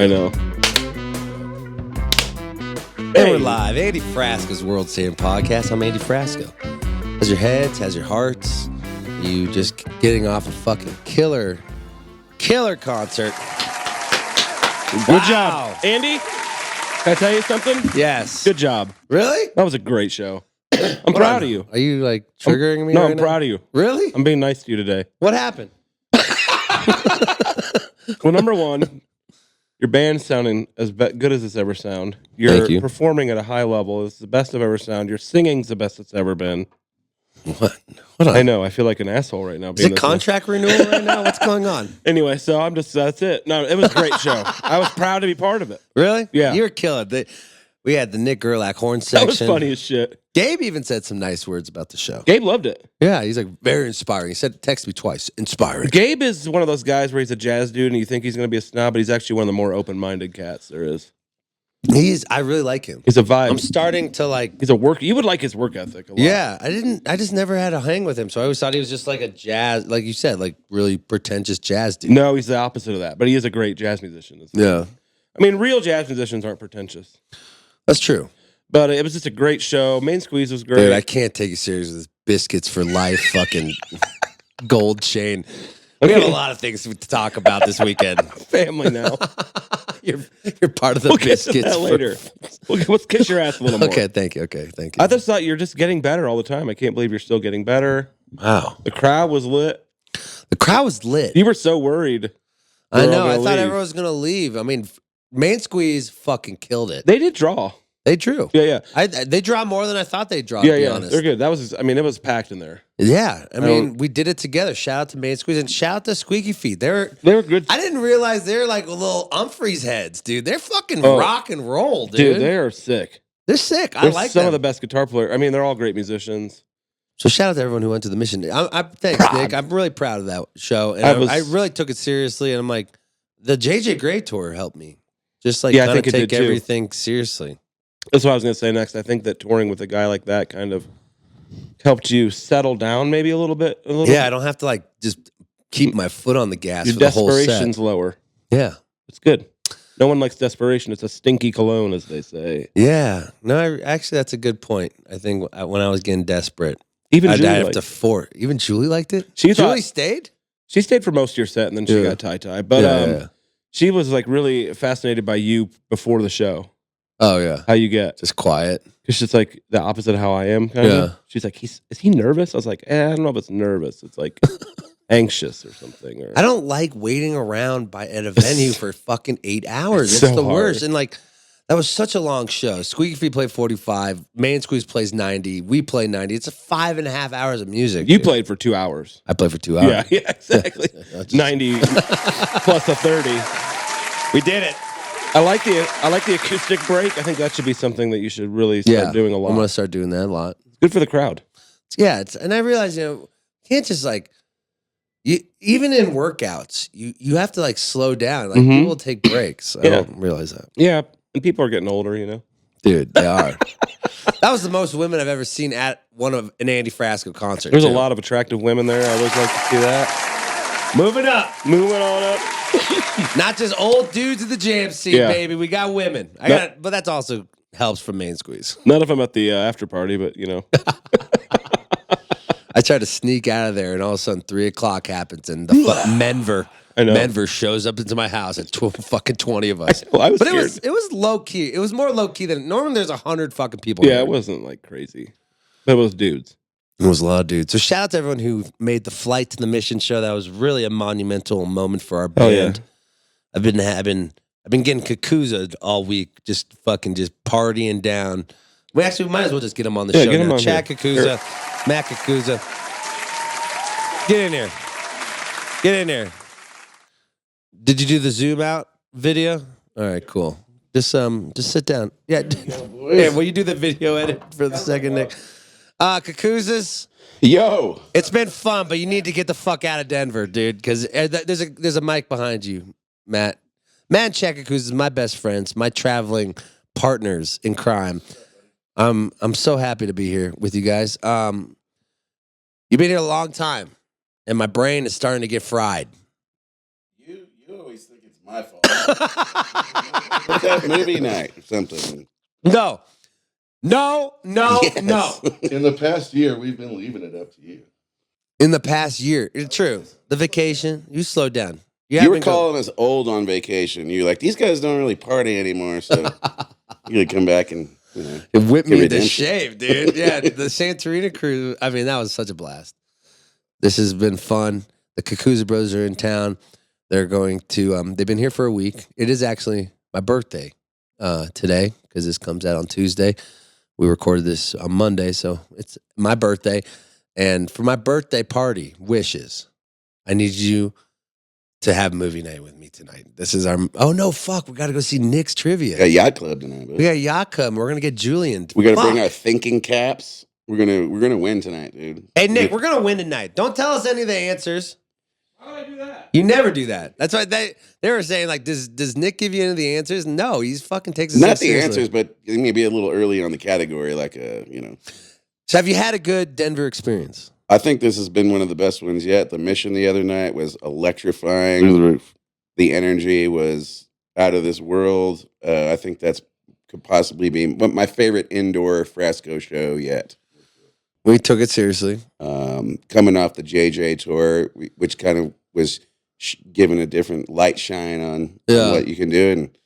I know. And we're live. Andy Frasco's World Saving Podcast. I'm Andy Frasco. How's your heads? How's your hearts? You just getting off a fucking killer concert. Good job. Andy, can I tell you something? Yes. Good job. Really? That was a great show. I'm proud of you. Are you like triggering me? No, right I'm now? proud of you. Really? I'm being nice to you today. What happened? Well, number one, your band's sounding as good as it's ever sound. Thank you. Performing at a high level. It's the best I've ever sound. Your singing's the best it's ever been. What? I know. I feel like an asshole right now. Is it contract renewal right now? What's going on? Anyway, so that's it. No, it was a great show. I was proud to be part of it. Really? Yeah. You're killing. We had the Nick Gerlach horn section. That was funny as shit. Gabe even said some nice words about the show. Gabe loved it. Yeah, he's like very inspiring. He said, text me twice. Inspiring. Gabe is one of those guys where he's a jazz dude and you think he's going to be a snob, but he's actually one of the more open-minded cats there is. I really like him. He's a vibe. I'm starting to like. He's a work. You would like his work ethic a lot. Yeah, I just never had a hang with him, so I always thought he was just like a jazz, like you said, like really pretentious jazz dude. No, he's the opposite of that, but he is a great jazz musician. Yeah. I mean, real jazz musicians aren't pretentious. That's true. But it was just a great show. Main Squeeze was great. Dude, I can't take you serious with this Biscuits for Life fucking gold chain. We have a lot of things to talk about this weekend. Family now. You're part of the We'll Biscuits. get to that later. Let's kiss your ass a little more. Okay, thank you. I just thought you're just getting better all the time. I can't believe you're still getting better. Wow. The crowd was lit. The crowd was lit. You were so worried. I know. I thought everyone was going to leave. I mean, Main Squeeze fucking killed it. They did draw. They drew. Yeah. They draw more than I thought they'd draw, Yeah, to be honest. They're good. That was, it was packed in there. Yeah. I mean, we did it together. Shout out to Main Squeeze and shout out to Squeaky Feet. They were good. I didn't realize they're like little Humphreys heads, dude. They're fucking rock and roll, dude. Dude, they are sick. They're sick. They're I like some them. of the best guitar players. I mean, they're all great musicians. So shout out to everyone who went to the Mission. Thanks, Nick. I'm really proud of that show. And I really took it seriously. And I'm like, the JJ Gray tour helped me. Just like kind of take everything seriously. That's what I was going to say next. I think that touring with a guy like that kind of helped you settle down maybe a little bit. I don't have to like just keep my foot on the gas for the whole set. Desperation's lower. Yeah. It's good. No one likes desperation. It's a stinky cologne, as they say. Yeah. No, actually, that's a good point. I think when I was getting desperate, Even I'd Julie have to fort. Even Julie liked it? Julie stayed? She stayed for most of your set, and then she got tie-tie. But she was like really fascinated by you before the show. Oh, yeah. How you get. Just quiet. It's just like the opposite of how I am, kind of. She's like, is he nervous? I was like, I don't know if it's nervous. It's like anxious or something. Or I don't like waiting around at a venue for fucking 8 hours. It's so the hard. worst. And like, that was such a long show. Squeaky Feet played 45. Main Squeeze plays 90. We play 90. It's 5.5 hours of music. You played for 2 hours. I played for 2 hours. Yeah, exactly. 90 plus a 30. We did it. I like the acoustic break. I think that should be something that you should really start doing a lot. I'm going to start doing that a lot. Good for the crowd. Yeah, and I realize, you can't just like, even in workouts, you have to like slow down. Like people take breaks. I don't realize that. Yeah, and people are getting older, Dude, they are. That was the most women I've ever seen at an Andy Frasco concert. There's a lot of attractive women there. I always like to see that. Moving on up. Not just old dudes at the jam scene, baby. We got women. But that's also helps from Main Squeeze. Not if I'm at the after party, but I try to sneak out of there, and all of a sudden 3 o'clock happens, and the Menver shows up into my house at fucking 20 of us. I was but scared. it was low key. It was more low key than normally. There's 100 fucking people. Yeah, here. it wasn't like crazy, but it was dudes. It was a lot of dudes. So shout out to everyone who made the flight to the Mission show. That was really a monumental moment for our band. Oh, yeah. I've been getting Cocuzza all week, just partying down. We might as well just get him on the show now. Chad Cocuzza, Matt Cocuzza. Get in here. Did you do the zoom out video? All right, cool. Just sit down. Yeah. Will you do the video edit for the second, Nick? Cocuzza's. Yo, it's been fun, but you need to get the fuck out of Denver, dude. Because there's a mic behind you, Matt. Matt and Chad Cocuzza is my best friends, my traveling partners in crime. I'm so happy to be here with you guys. You've been here a long time, and my brain is starting to get fried. You always think it's my fault. Look at movie night or something. No. Yes. No. In the past year, we've been leaving it up to you. In the past year, it's true. The vacation, you slowed down. You were calling us old on vacation. You're like, these guys don't really party anymore, so you could come back and it whipped me into redemption. shape, dude. Yeah, the Santorini cruise. I mean, that was such a blast. This has been fun. The Cocuzza brothers are in town. They're going to. They've been here for a week. It is actually my birthday today because this comes out on Tuesday. We recorded this on Monday, so it's my birthday. And for my birthday party, wishes, I need you to have movie night with me tonight. This is our. Oh no, fuck! We got to go see Nick's trivia. We got yacht club tonight. We got yacht club. We're gonna get Julian. We got to bring our thinking caps. We're gonna win tonight, dude. Hey Nick, we're gonna win tonight. Don't tell us any of the answers. How did I do that? You never do that. That's why they were saying like, does Nick give you any of the answers? No, he's fucking takes us Not the seriously. answers, but maybe a little early on the category, like So have you had a good Denver experience? I think this has been one of the best ones yet. The Mission the other night was electrifying. Through the roof. The energy was out of this world. I think could possibly be my favorite indoor Frasco show yet. We took it seriously. Coming off the JJ tour, which kind of was given a different light shine on what you can do, and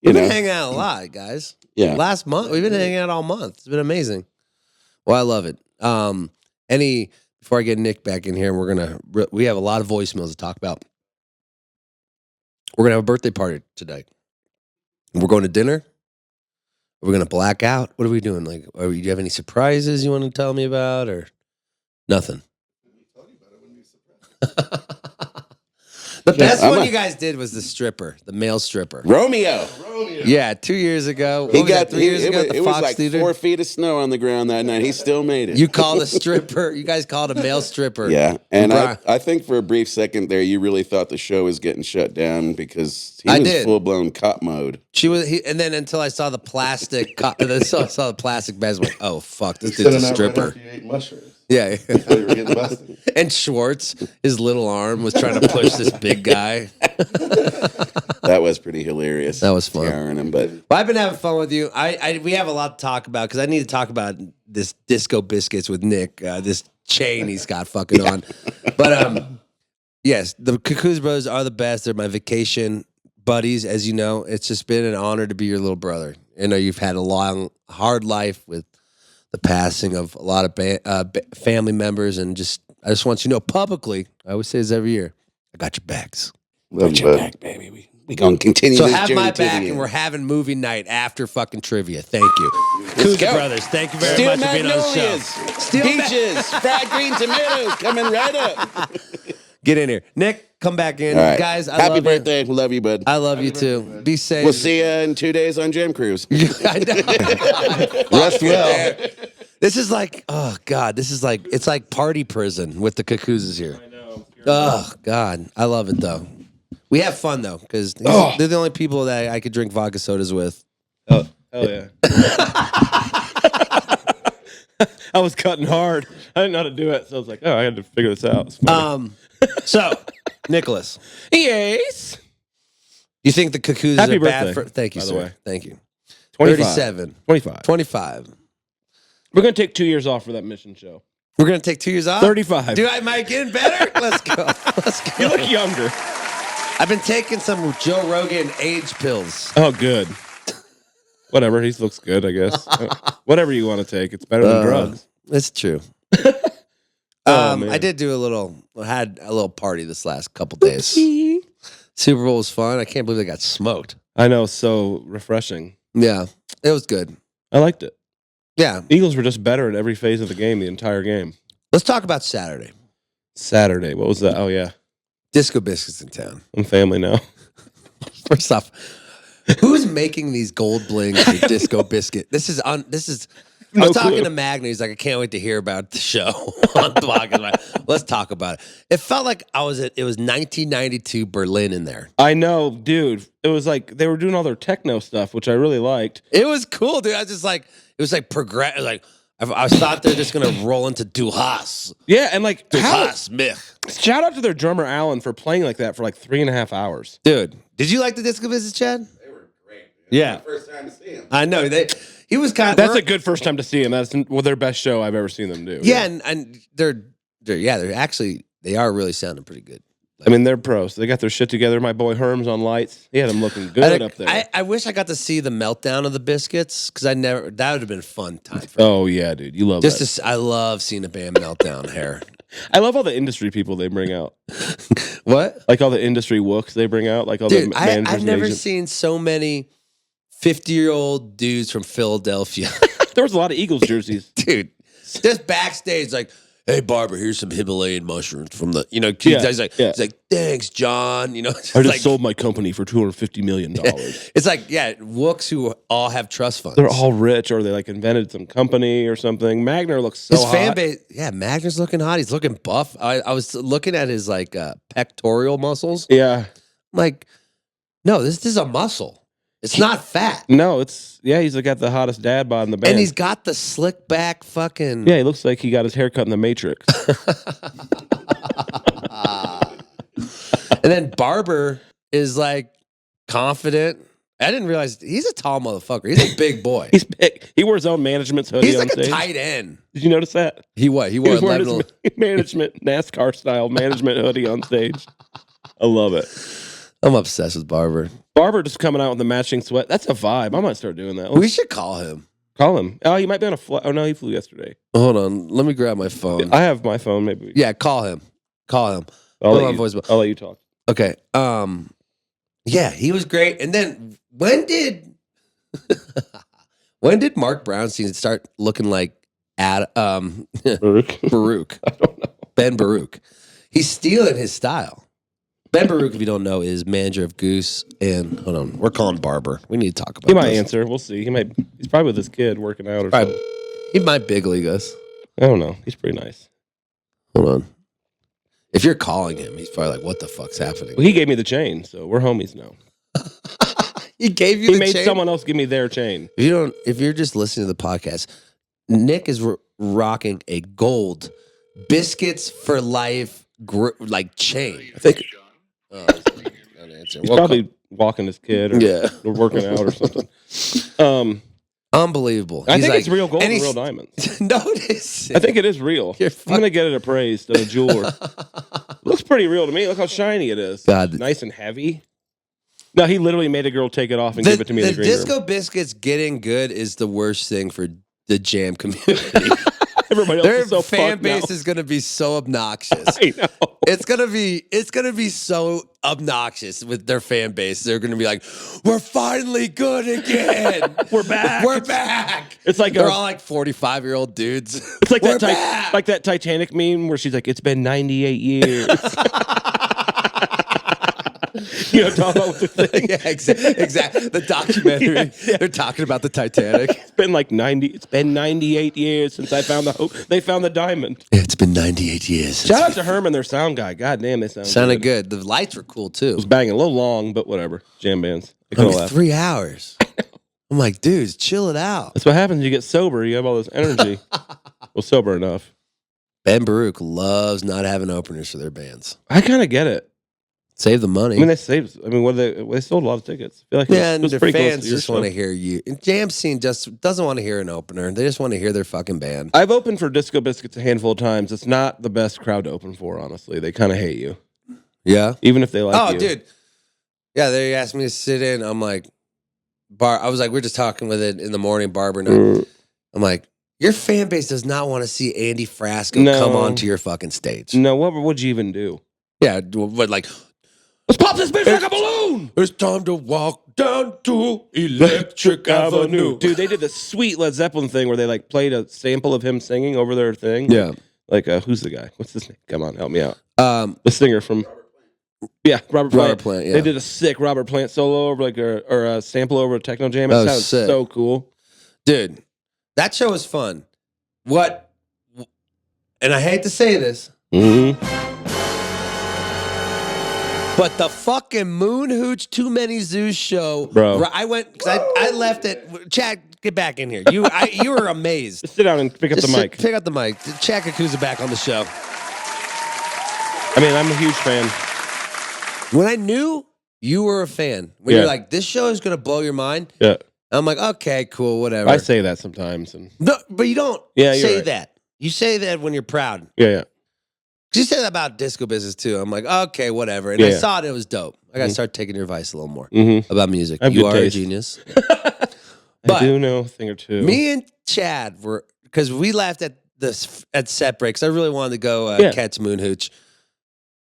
We've been hanging out a lot, guys. Yeah, last month we've been hanging out all month. It's been amazing. Well, I love it. Before I get Nick back in here, we have a lot of voicemails to talk about. We're gonna have a birthday party today. We're going to dinner. We're gonna black out. What are we doing? Like, do you have any surprises you want to tell me about, or nothing? The best one you guys did was the stripper, the male stripper. Romeo. Yeah, 2 years ago. He got 3 years ago. It was like Theater? 4 feet of snow on the ground that night. He still made it. You called a stripper. You guys called a male stripper. Yeah, and I think for a brief second there, you really thought the show was getting shut down because he was full blown cop mode. And then until I saw the plastic, saw the plastic bags, I'm like, oh fuck, this dude's a stripper. Right after you ate mushrooms. Yeah. You were getting busted. And Schwartz, his little arm was trying to push this big guy. That was pretty hilarious. That was fun. Well, I've been having fun with you. We have a lot to talk about because I need to talk about this Disco Biscuits with Nick. This chain he's got fucking on. But yes, the Cocuzza brothers are the best. They're my vacation buddies. As you know, it's just been an honor to be your little brother. I know you've had a long, hard life with the passing of a lot of family members, and I just want you to know publicly, I always say this every year, I got your backs. Got your back, baby. We gonna continue so this have journey my to the back, end. and we're having movie night after fucking trivia. Thank you. Cocuzza brothers, thank you very much for being on the show. Steel peaches, fried green tomatoes coming right up. Get in here. Nick, come back in. Right. Guys, I Happy love birthday. We love you, bud. I love you too. Be safe. We'll see you in 2 days on Jam Cruise. I know. Rest well. This is like, oh God, it's like party prison with the Cocuzzas here. I know. Oh God, I love it though. We have fun though because they're the only people that I could drink vodka sodas with. Oh, hell yeah. I was cutting hard. I didn't know how to do it, so I was like, oh, I had to figure this out. It's funny. So, Nicholas. Yes. You think the Cocuzzas Happy are bad birthday, for... Thank you, by the sir. way. Thank you. 25. 37. 25. 25. We're going to take 2 years off for that Mission show. We're going to take 2 years off? 35. Dude, am I getting better? Let's go. Let's go. You look younger. I've been taking some Joe Rogan age pills. Oh, good. Whatever. He looks good, I guess. Whatever you want to take. It's better than drugs. It's true. Man. I did had a little party this last couple days. Super Bowl was fun. I can't believe they got smoked. I know. So refreshing. Yeah, it was good. I liked it. Yeah. Eagles were just better in every phase of the game, the entire game. Let's talk about Saturday. Saturday. What was that? Oh, yeah. Disco Biscuits in town. I'm family now. First off, who's making these gold blings with Disco Biscuit? I was talking to Magna. He's like, I can't wait to hear about the show on the podcast. Let's talk about it. It felt like it was 1992 Berlin in there. I know, dude. It was like they were doing all their techno stuff, which I really liked. It was cool, dude. I was just like, it was like progress. Like, I thought they're just gonna roll into Du Hast. Yeah, and like Du Hast, mich. shout out to their drummer Alan for playing like that for like 3.5 hours. Dude, did you like the Disco Biscuits, Chad? They were great. Yeah. It was my first time to see him. I know he was kind of. That's a good first time to see him. That's their best show I've ever seen them do. Yeah, and they're actually they are really sounding pretty good. I mean, they're pros. They got their shit together. My boy Herm's on lights. He had them looking good up there. I wish I got to see the meltdown of the Biscuits because that would have been a fun time. For oh yeah, dude, you love that. I love seeing a band meltdown. Hair. I love all the industry people they bring out. What? Like all the industry wooks they bring out. Like all Dude, the managers. I've never agents. seen so many 50-year-old dudes from Philadelphia. There was a lot of Eagles jerseys. Dude, just backstage, like, hey, Barber, here's some Himalayan mushrooms from the, he's like, thanks, John. I just sold my company for $250 million. It's like, wooks who all have trust funds. They're all rich, or they like invented some company or something. Magner looks so his hot. fan base, Magner's looking hot. He's looking buff. I was looking at his like pectoral muscles. Yeah. I'm like, no, this is a muscle. It's not fat. No, he's got the hottest dad bod in the band. And he's got the slick back fucking. Yeah, he looks like he got his hair cut in the Matrix. And then Barber is like confident. I didn't realize he's a tall motherfucker. He's a big boy. He's big. He wore his own management's hoodie He's on like a stage. tight end. Did you notice that? He what? He He wore was wearing 11. his management, NASCAR style management hoodie on stage. I love it. I'm obsessed with Barber. Barber just coming out with the matching sweat. That's a vibe. I might start doing that. We should call him. Call him. Oh, he might be on a flight. Oh, no, he flew yesterday. Hold on. Let me grab my phone. I have my phone. Maybe. Yeah, call him. Call him. I'll Hold let on, you, voicemail. I'll let you talk. Okay. Yeah, he was great. And then when did Mark Brownstein start looking like Baruch? I don't know. Ben Baruch. He's stealing his style. Ben Baruch, if you don't know, is manager of Goose. And hold on, we're calling Barber. We need to talk about. He might this. answer. We'll see. He's probably with his kid working out or something. He might big league us. I don't know. He's pretty nice. Hold on. If you're calling him, he's probably like, "What the fuck's happening?" Well, he gave me the chain, so we're homies now. He gave you. He made someone else give me their chain. If you're just listening to the podcast, Nick is rocking a gold Biscuits for Life chain. I think. Oh, He's probably walking his kid or working out or something. Unbelievable. I think it's real gold and real diamonds. Notice. I think it is real. I'm going to get it appraised at a jeweler. Looks pretty real to me. Look how shiny it is. God. Nice and heavy. No, he literally made a girl take it off and give it to me in the green room. The Disco Biscuits getting good is the worst thing for the jam community. Everybody else Their is so fan base now. is going to be so obnoxious. I know. It's gonna be so obnoxious with their fan base. They're gonna be like, "We're finally good again. We're back. We're back." It's like they're all like 45-year-old dudes. It's like We're that like that Titanic meme where she's like, "It's been 98 years." You know, talking about the thing. Yeah, exactly. The documentary. Yeah. They're talking about the Titanic. It's been 98 years since I found they found the diamond. Yeah, it's been 98 years. Shout out to Herman, their sound guy. God damn, they sounded good. The lights were cool too. It was banging, a little long, but whatever. Jam bands. 3 hours. I'm like, dudes, chill it out. That's what happens when you get sober. You have all this energy. Well, sober enough. Ben Baruch loves not having openers for their bands. I kind of get it. Save the money. I mean, they sold a lot of tickets. I feel like it was their pretty fans close to just want to hear you. And Jam Scene just doesn't want to hear an opener. They just want to hear their fucking band. I've opened for Disco Biscuits a handful of times. It's not the best crowd to open for, honestly. They kind of hate you. Yeah? Even if they like you. Oh, dude. Yeah, they asked me to sit in. I'm like, I was like, we're just talking with it in the morning, Barber. And I'm like, your fan base does not want to see Andy Frasco come onto your fucking stage. No, what would you even do? Yeah, but like... Let's pop this bitch like a balloon! It's time to walk down to Electric Avenue. Dude, they did the sweet Led Zeppelin thing where they like played a sample of him singing over their thing. Yeah. Like, who's the guy? What's his name? Come on, help me out. The singer from... Yeah, Robert Plant. Yeah. They did a sick Robert Plant solo over or a sample over a techno jam. It sounds sick. So cool. Dude, that show was fun. What... And I hate to say this... Mm-hmm. But the fucking Moon Hooch Too Many Zoos show, bro. I went because I left it. Chad, Get back in here. You were amazed. Just sit down and pick up the mic. Pick up the mic. Chad Cocuzza back on the show. I mean, I'm a huge fan. When I knew you were a fan, when you're like, this show is going to blow your mind. Yeah. I'm like, okay, cool, whatever. I say that sometimes. No, but you don't say that. You say that when you're proud. Yeah. You said that about Disco Biscuits too. I'm like, okay, whatever. And I saw it was dope. I got to start taking your advice a little more about music. You are a genius. I do know a thing or two. Me and Chad were, because we laughed at set breaks. I really wanted to go catch Moon Hooch.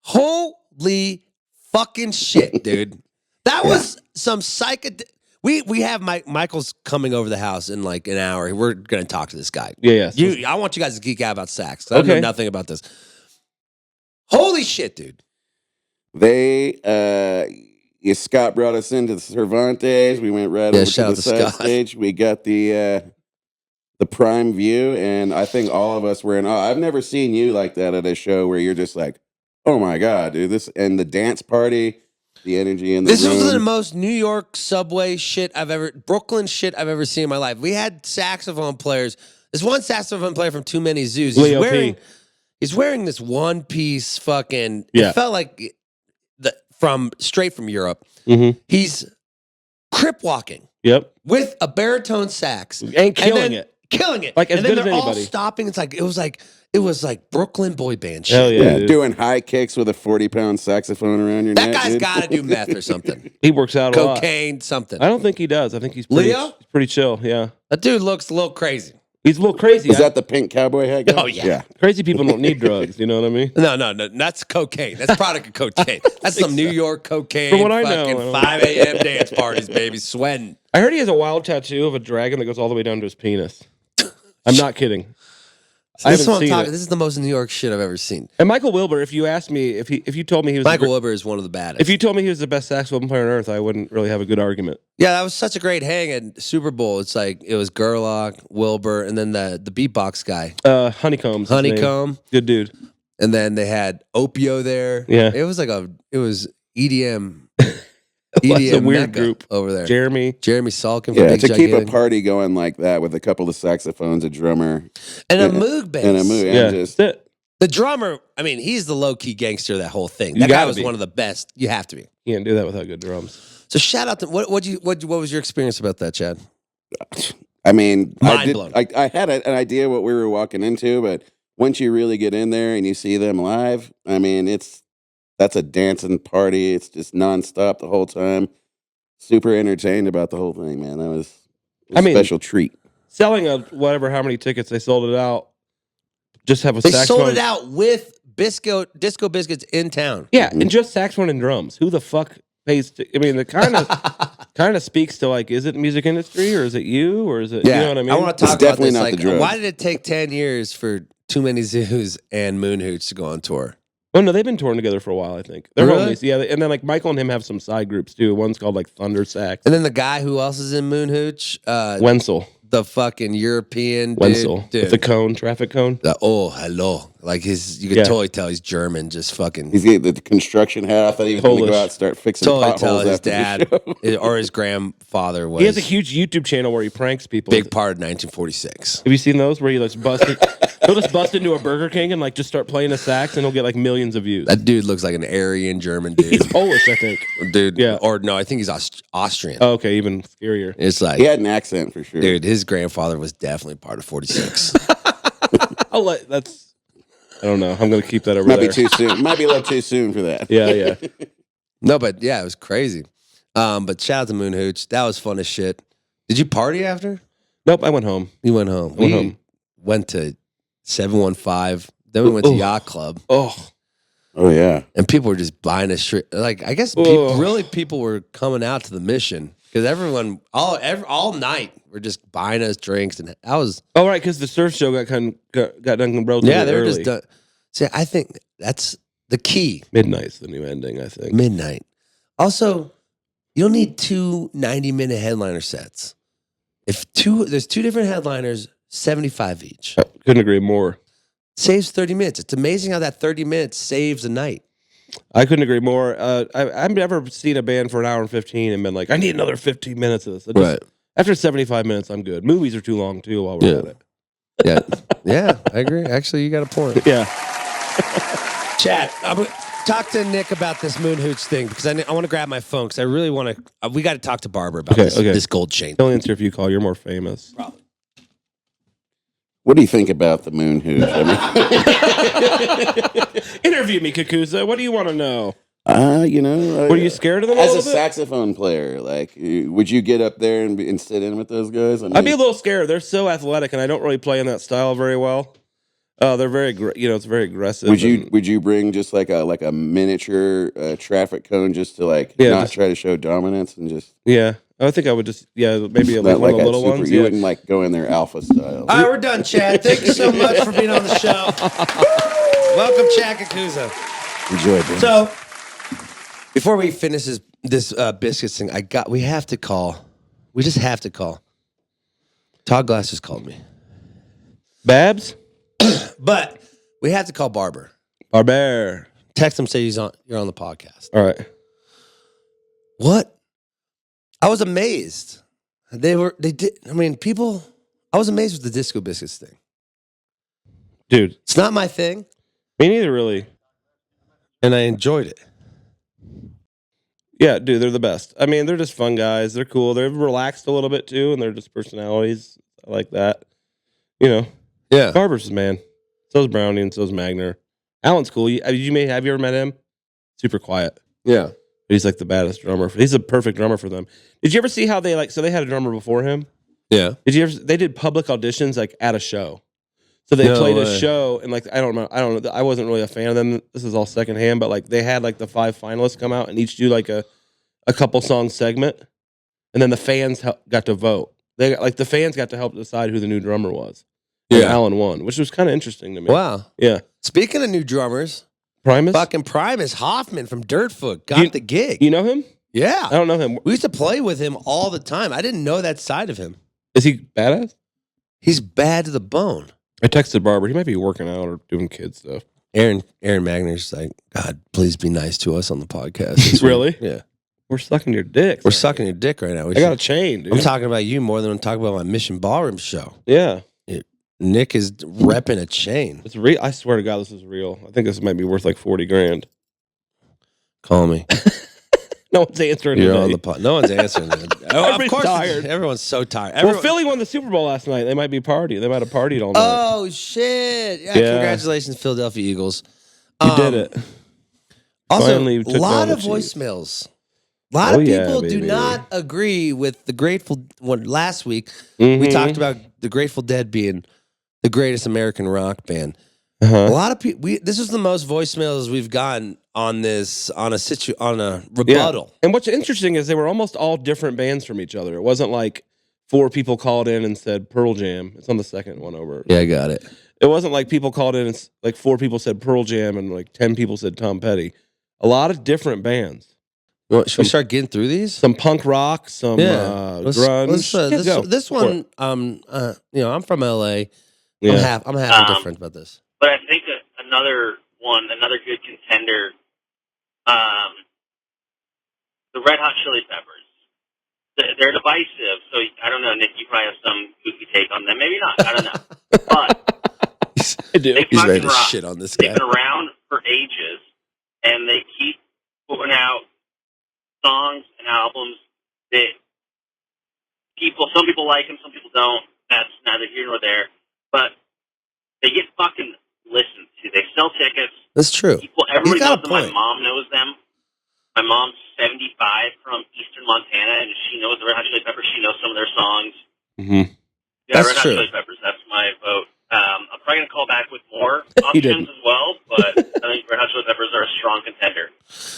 Holy fucking shit, dude. That was some psychedelic. We have Michael's coming over the house in like an hour. We're going to talk to this guy. Yeah. I want you guys to geek out about sax. I know nothing about this. Holy shit, dude. Scott brought us into the Cervantes. We went right over to the side stage. We got the prime view, and I think all of us were in awe. I've never seen you like that at a show where you're just like, oh my God, dude. And the dance party, the energy in the room. This was the most New York subway Brooklyn shit I've ever seen in my life. We had saxophone players. There's one saxophone player from Too Many Zoos. He's wearing this one piece fucking. It felt like straight from Europe. Mm-hmm. He's crip walking. Yep. With a baritone sax and killing it. Like as good as anybody. All stopping. It was like Brooklyn boy band shit. Hell yeah, doing high kicks with a 40-pound saxophone around your neck. That guy's got to do meth or something. He works out a lot. Cocaine, something. I don't think he does. I think he's pretty chill. Yeah. That dude looks a little crazy. He's a little crazy. Is that the pink cowboy hat guy? Oh, yeah. Crazy people don't need drugs. You know what I mean? No. That's cocaine. That's product of cocaine. That's some New York cocaine. From what I know. 5 a.m. dance parties, baby. Sweating. I heard he has a wild tattoo of a dragon that goes all the way down to his penis. I'm not kidding. This is the most New York shit I've ever seen. And Michael Wilbur, if you asked me, if you told me he was Michael Wilbur is one of the baddest. If you told me he was the best saxophone player on earth, I wouldn't really have a good argument. Yeah, that was such a great hang at Super Bowl. It's like it was Gerlach, Wilbur, and then the beatbox guy, Honeycomb. Good dude. And then they had Opio there. Yeah, it was EDM. It's a weird group over there. Jeremy Salkin. To keep a party going like that with a couple of saxophones, a drummer, and a moog bass. And a moog. The drummer, I mean, he's the low-key gangster of that whole thing. That guy was one of the best. You have to be. You can't do that without good drums. So shout out to what was your experience about that, Chad? I mean, mind blown. I had an idea what we were walking into, but once you really get in there and you see them live, I mean, that's a dancing party. It's just nonstop the whole time. Super entertained about the whole thing, man. That was a special treat. Selling how many tickets they sold it out. Just have a saxophone. They sold it out with Disco Biscuits in town. Yeah, and just saxophone and drums. Who the fuck pays? I mean, it kind of speaks to like, is it music industry or is it you or is it? Yeah, you know what I mean. I want to talk about this. Like, why did it take 10 years for Too Many Zoos and Moon Hooch to go on tour? Oh no, they've been touring together for a while. I think they're homies. Yeah, and then like Michael and him have some side groups too. One's called like Thunder Sax. And then the guy who else is in Moon Hooch, Wenzel, the fucking European Wenzel, dude. With the cone, traffic cone. Hello, like you could totally tell he's German. Just fucking. He's got the construction hat. I thought he was going to go out and start fixing potholes tell his after dad the show. or his grandfather was. He has a huge YouTube channel where he pranks people. Big part of 1946. Have you seen those where he like busted? He'll just bust into a Burger King and like just start playing a sax, and he'll get like millions of views. That dude looks like an Aryan German dude. He's Polish, I think. Dude, yeah, or no, I think he's Austrian. Oh, okay, even scarier. It's like he had an accent for sure. Dude, his grandfather was definitely part of 46. That's. I don't know. I'm going to keep that over Might there. be too soon. Might be a little too soon for that. Yeah. No, but yeah, it was crazy. But shout out to Moon Hooch. That was fun as shit. Did you party after? Nope, I went home. You went home. We went to 715. Then we went to Yacht Club. Oh yeah. And people were just buying us shit. Like I guess people were coming out to the Mission because everyone all night were just buying us drinks, and that was right because the surf show got done relatively they were early. just done. See, I think that's the key. Midnight's the new ending. I think midnight. Also, you don't need 2 90-minute headliner sets. There's 2 different headliners, 75 each. I couldn't agree more. Saves 30 minutes. It's amazing how that 30 minutes saves a night. I couldn't agree more. I've never seen a band for an hour and 15 and been like, I need another 15 minutes of this. After 75 minutes, I'm good. Movies are too long too while we're at it. Yeah, yeah, I agree. Actually, you got a point. Yeah. Chat. Talk to Nick about this Moon Hooch thing because I want to grab my phone because I really want to. We got to talk to Barber about this gold chain. Don't answer if you call. You're more famous. Probably. What do you think about the Moon Hooch? Interview me, Cocuzza. What do you want to know? Were you scared of them? As a saxophone player, like, would you get up there and sit in with those guys? I'd be a little scared. They're so athletic, and I don't really play in that style very well. They're very, it's very aggressive. Would you bring just like a miniature traffic cone just to not try to show dominance and just I think I would just maybe one of the little ones. You wouldn't like go in there alpha style. All right, we're done, Chad. Thank you so much for being on the show. Welcome, Chad Cocuzza. Enjoy it. So before we finish this biscuits thing, we have to call. We just have to call. Todd Glass just called me. Babs. But we have to call Barber. Barber. Text him, say you're on the podcast. All right. What? I was amazed. I was amazed with the Disco Biscuits thing. Dude. It's not my thing. Me neither, really. And I enjoyed it. Yeah, dude, they're the best. I mean, they're just fun guys. They're cool. They're relaxed a little bit, too, and they're just personalities. I like that. Yeah. Barber's his man. So's Brownie and so's Magner. Alan's cool. Have you ever met him? Super quiet. Yeah. He's like the baddest drummer. He's a perfect drummer for them. Did you ever see how they so they had a drummer before him? Yeah. They did public auditions at a show. So they played a show and I don't know. I wasn't really a fan of them. This is all secondhand, but they had the 5 finalists come out and each do a couple song segment. And then the fans got to vote. The fans got to help decide who the new drummer was. And Alan won, which was kind of interesting to me. Wow. Yeah. Speaking of new drummers, Primus Hoffman from Dirtfoot got the gig. You know him? Yeah. I don't know him. We used to play with him all the time. I didn't know that side of him. Is he badass? He's bad to the bone. I texted Barber. He might be working out or doing kid stuff. Aaron Magner's like, God, please be nice to us on the podcast. Really? Yeah. We're sucking your dick. We're sucking your dick right now. I got a chain, dude. I'm talking about you more than I'm talking about my Mission Ballroom show. Yeah. Nick is repping a chain. It's real. I swear to God, this is real. I think this might be worth $40,000. Call me. No one's answering. You're on the pod. No one's answering. Of course, tired. Everyone's so tired. Well, Philly won the Super Bowl last night. They might be partying. They might have partied all night. Oh shit! Yeah. Congratulations, Philadelphia Eagles. You did it. Also, a lot of voicemails. A lot of people do not agree with the Grateful. Last week we talked about the Grateful Dead being the greatest American rock band. A lot of people. This is the most voicemails we've gotten on a rebuttal. Yeah. And what's interesting is they were almost all different bands from each other. It wasn't like 4 people called in and said Pearl Jam. It's on the second one over. Yeah, I got it. It wasn't like people called in and 4 people said Pearl Jam and 10 people said Tom Petty. A lot of different bands. Should we start getting through these? Some punk rock, some grunge. This one, I'm from LA. Yeah. I'm half indifferent about this. But I think another good contender, the Red Hot Chili Peppers. They're divisive, so I don't know, Nick. You probably have some goofy take on them. Maybe not. I don't know. But I do. He's ready to shit on this guy. They've been around for ages, and they keep putting out songs and albums that some people like them, some people don't. That's neither here nor there. But they get fucking listened to. They sell tickets. That's true. Everybody knows them. My mom knows them. My mom's 75 from Eastern Montana, and she knows the Red Hot Chili Peppers. She knows some of their songs. Mm-hmm. Yeah, that's Red Hot true. Chili Peppers. That's my vote. I'm probably going to call back with more options as well, but I think Red Hot Chili Peppers are a strong contender.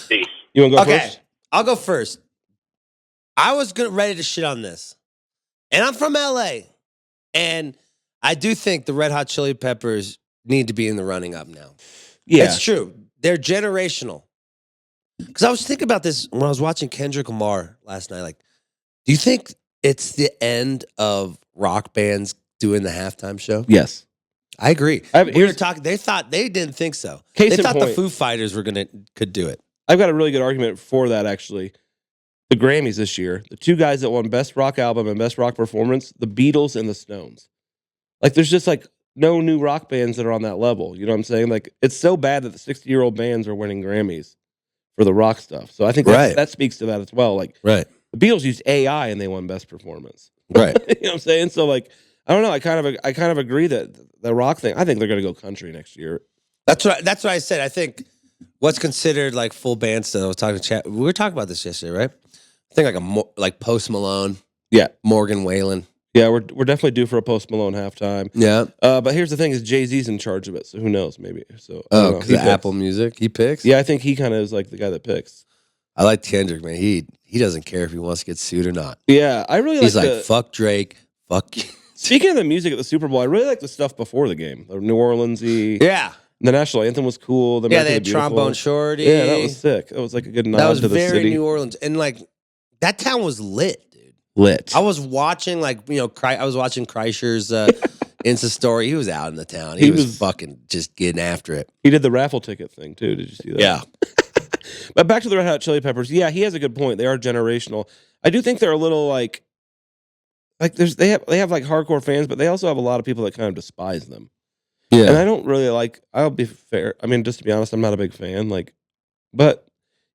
Peace. You want to go first? I'll go first. I was ready to shit on this. And I'm from LA. And I do think the Red Hot Chili Peppers need to be in the running up now. Yeah. It's true. They're generational. Because I was thinking about this when I was watching Kendrick Lamar last night. Do you think it's the end of rock bands doing the halftime show? Yes. I agree. We were talking. They didn't think so. They thought the Foo Fighters could do it. I've got a really good argument for that, actually. the Grammys this year, the two guys that won Best Rock Album and Best Rock Performance, the Beatles and the Stones. Like, there's just like no new rock bands that are on that level. You know what I'm saying? Like, it's so bad that the 60-year-old bands are winning Grammys for the rock stuff. So I think that speaks to that as well. Like, the Beatles used AI and they won Best Performance. Right. You know what I'm saying? So like, I don't know. I kind of agree that the rock thing. I think they're going to go country next year. That's what I said. I think what's considered like full band stuff. I was talking to Chad. We were talking about this yesterday, right? I think like Post Malone. Yeah. Morgan Wallen. Yeah, we're definitely due for a Post Malone halftime. Yeah. But here's the thing: is Jay-Z's in charge of it, so who knows? Maybe. So because Apple Music, he picks. Yeah, I think he kind of is like the guy that picks. I like Kendrick, man. He doesn't care if he wants to get sued or not. Yeah, I really. He's like fuck Drake, fuck. Speaking of the music at the Super Bowl, I really like the stuff before the game. The New Orleans-y. Yeah. The national anthem was cool. They had Trombone Shorty. Yeah, that was sick. That was like a good nod to the city. That was very New Orleans, and like that town was lit. Lit. I was watching I was watching Kreischer's Insta story. He was out in the town. He was fucking just getting after it. He did the raffle ticket thing too. Did you see that? Yeah. But back to the Red Hot Chili Peppers. Yeah, he has a good point. They are generational. I do think they're a little like they have like hardcore fans, but they also have a lot of people that kind of despise them. Yeah. And I don't really like. I'll be fair. I mean, just to be honest, I'm not a big fan. Like, but.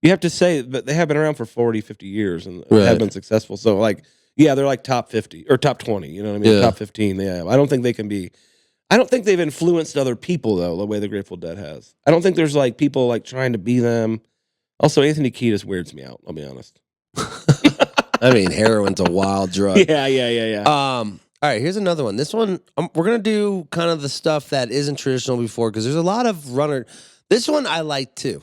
You have to say that they have been around for 40, 50 years and have been successful. So, like, yeah, they're like top 50 or top 20. You know what I mean? Yeah. Top 15. Yeah. I don't think they can be. I don't think they've influenced other people, though, the way the Grateful Dead has. I don't think there's like people like trying to be them. Also, Anthony Kiedis weirds me out. I'll be honest. I mean, heroin's a wild drug. Yeah. All right, here's another one. This one, we're going to do kind of the stuff that isn't traditional before because there's a lot of runner. This one I like, too.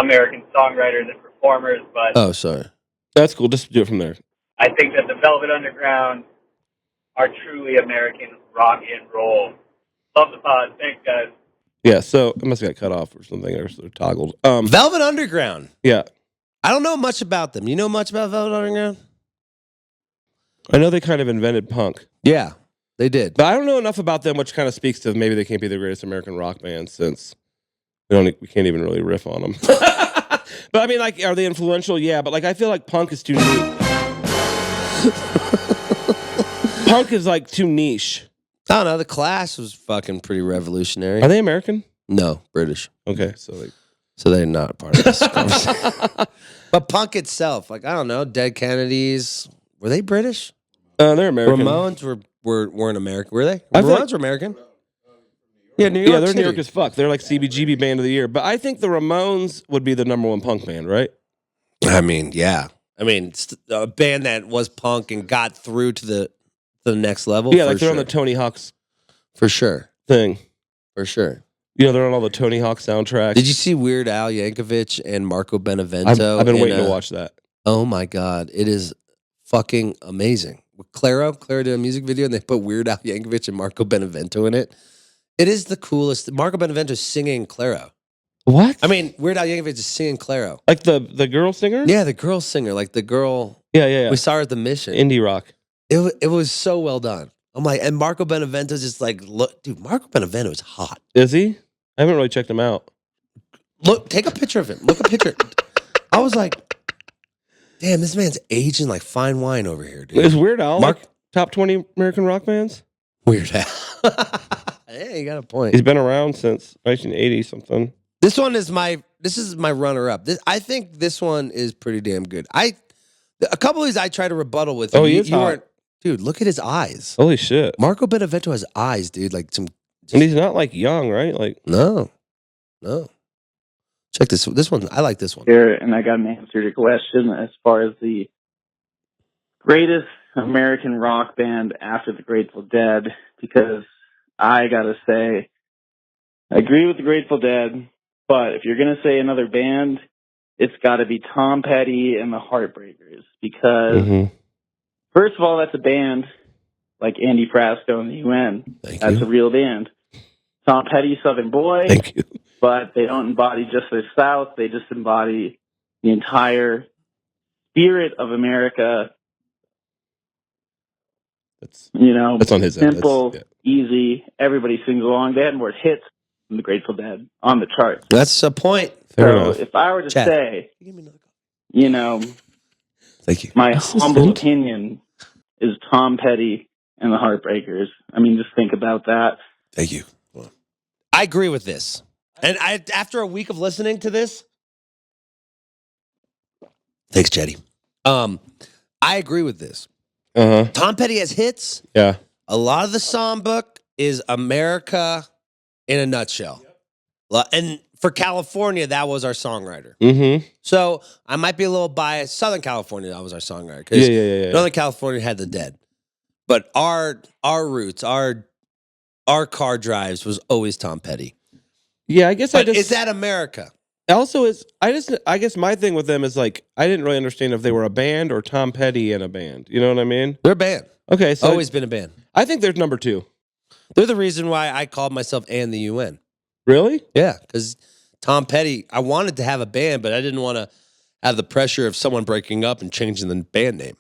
American songwriters and performers, but oh, sorry, that's cool. Just do it from there. I think that the Velvet Underground are truly American rock and roll. Love the pod. Thanks, guys. Yeah, so it must have got cut off or something, or sort of toggled. Velvet Underground. Yeah, I don't know much about them. You know much about Velvet Underground? I know they kind of invented punk. Yeah, they did, but I don't know enough about them, which kind of speaks to maybe they can't be the greatest American rock band since. We can't even really riff on them. But I mean, like, are they influential? Yeah, but like, I feel like punk is too niche. Punk is like too niche. I don't know. The Clash was fucking pretty revolutionary. Are they American? No, British. Okay, so they're not part of this conversation. But punk itself, like, I don't know, Dead Kennedys, were they British? They're American. Ramones weren't American, were they? Ramones were American. Yeah, New York. Yeah, they're City. New York as fuck. They're like CBGB Band of the Year. But I think the Ramones would be the #1 punk band, right? I mean, yeah. I mean, a band that was punk and got through to the next level. Yeah, like they're on the Tony Hawk's for sure thing. For sure. You know, they're on all the Tony Hawk soundtracks. Did you see Weird Al Yankovic and Marco Benevento? I've been waiting to watch that. Oh my God. It is fucking amazing. With Claro did a music video and they put Weird Al Yankovic and Marco Benevento in it. It is the coolest. Marco Benevento is singing Claro. What? I mean, Weird Al Yankovic is singing Claro. Like the girl singer? Yeah, the girl singer. Like the girl. Yeah. We saw her at the Mission. Indie rock. It was so well done. I'm like, and Marco Benevento's just like, look, dude, Marco Benevento is hot. Is he? I haven't really checked him out. Look, take a picture of him. Look a picture. I was like, damn, this man's aging like fine wine over here, dude. Is Weird Al like top 20 American rock bands? Weird Al. Yeah, you got a point. He's been around since 1980 something. This is my runner-up. I think this one is pretty damn good. A couple of these I try to rebuttal with. Oh, he is hot. Dude, look at his eyes. Holy shit. Marco Benevento has eyes, dude. Like some. And he's not like young, right? Like no. Check this one. I like this one. Here, and I got an answer to your question as far as the greatest American rock band after the Grateful Dead, because I gotta say, I agree with the Grateful Dead, but if you're gonna say another band, it's gotta be Tom Petty and the Heartbreakers, because first of all, that's a band like Andy Frasco and the U.N. That's a real band. Tom Petty, Southern Boy. Thank you. But they don't embody just the South. They just embody the entire spirit of America. That's on his simple, easy. Everybody sings along. They had more hits than the Grateful Dead on the charts. That's a point. Fair enough. If I were to say, Thank you. My humble opinion is Tom Petty and the Heartbreakers. I mean, just think about that. Thank you. I agree with this. And after a week of listening to this, thanks, Jetty. I agree with this. Tom Petty has hits. Yeah. A lot of the songbook is America in a nutshell. And for California, that was our songwriter. Mm-hmm. So I might be a little biased. Southern California, that was our songwriter. Yeah. Northern California had the Dead. But our roots, our car drives was always Tom Petty. Yeah, I guess is that America? Also, I guess my thing with them is like I didn't really understand if they were a band or Tom Petty in a band. You know what I mean? They're a band. Okay, so always been a band. I think they're number 2. They're the reason why I called myself and the UN. Really? Yeah, because Tom Petty, I wanted to have a band, but I didn't want to have the pressure of someone breaking up and changing the band name.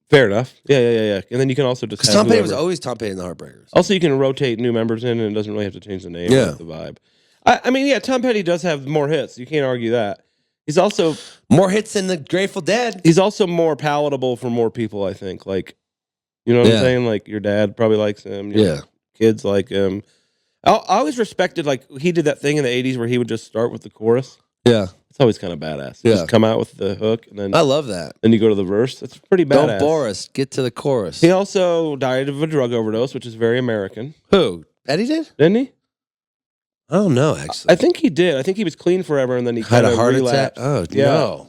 Fair enough. Yeah. And then you can also just have Tom Petty was always Tom Petty and the Heartbreakers. Also, you can rotate new members in, and it doesn't really have to change the name. Yeah, the vibe. I mean, yeah, Tom Petty does have more hits. You can't argue that. He's also more hits than the Grateful Dead. He's also more palatable for more people, I think. Like, you know what I'm saying? Like, your dad probably likes him. Your kids like him. I always respected, like, he did that thing in the 80s where he would just start with the chorus. Yeah. It's always kind of badass. Yeah. Just come out with the hook, and then I love that. Then you go to the verse. That's pretty badass. Don't bore us. Get to the chorus. He also died of a drug overdose, which is very American. Who? Petty did? Didn't he? I don't know, actually. I think he did. I think he was clean forever, and then he had a heart relapsed. attack. Oh, yeah. No.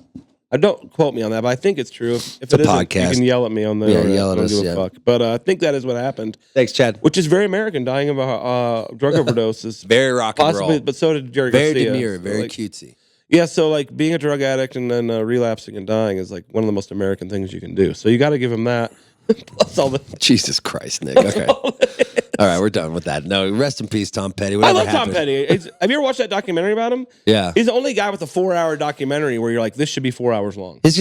I don't quote me on that, but I think it's true. If it's it isn't, podcast. You can yell at me on the yell at us. Fuck. But I think that is what happened. Thanks, Chad. Which is very American. Dying of a drug overdose is very rock and roll. But so did Jerry Very Garcia. demure, very cutesy. Yeah, so like being a drug addict and then relapsing and dying is like one of the most American things you can do. So you got to give him that. Plus all the Jesus Christ, Nick. Okay. All right, we're done with that. No, rest in peace, Tom Petty. I love Tom Petty. Have you ever watched that documentary about him? Yeah. He's the only guy with a 4-hour documentary where you're like, this should be 4 hours long. His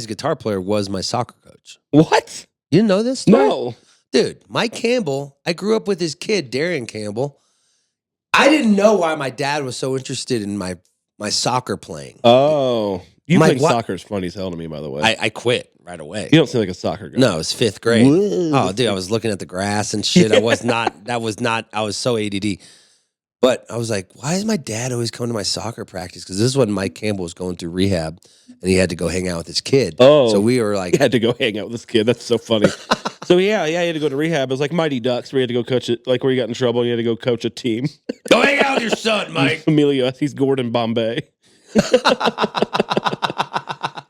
guitar player was my soccer coach. What? You didn't know this story? No. Dude, Mike Campbell, I grew up with his kid, Darian Campbell. I didn't know why my dad was so interested in my soccer playing. Oh. You think soccer is funny as hell to me, by the way. I quit right away. You don't seem like a soccer guy. No, it was 5th grade. Whoa. Oh, dude, I was looking at the grass and shit. Yeah. I was so ADD. But I was like, why is my dad always coming to my soccer practice? Because this is when Mike Campbell was going through rehab and he had to go hang out with his kid. Oh. So we were like... He had to go hang out with his kid. That's so funny. So yeah, he had to go to rehab. It was like Mighty Ducks where he had to go coach it, like where he got in trouble and he had to go coach a team. Go hang out with your son, Mike. Emilio, he's Gordon Bombay.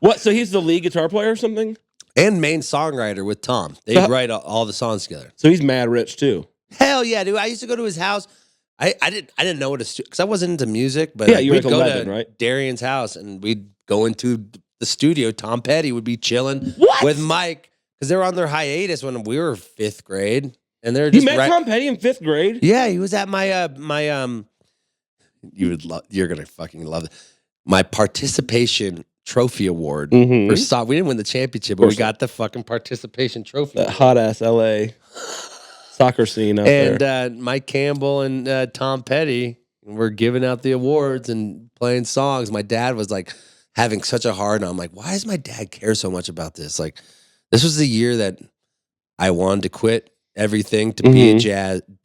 What? So he's the lead guitar player or something? And main songwriter with Tom. They write all the songs together. So he's mad rich too. Hell yeah, dude! I used to go to his house. I didn't know what to because I wasn't into music, but yeah, you we'd go 11, right? Darian's house and we'd go into the studio. Tom Petty would be chilling with Mike because they were on their hiatus when we were 5th grade, and they're just you met Tom Petty in 5th grade. Yeah, he was at my You're gonna fucking love it. My participation trophy award for soccer. We didn't win the championship, but we got the fucking participation trophy. That hot ass LA soccer scene out there. And Mike Campbell and Tom Petty were giving out the awards and playing songs. My dad was like having such a hard on. I'm like, why does my dad care so much about this? Like, this was the year that I wanted to quit everything to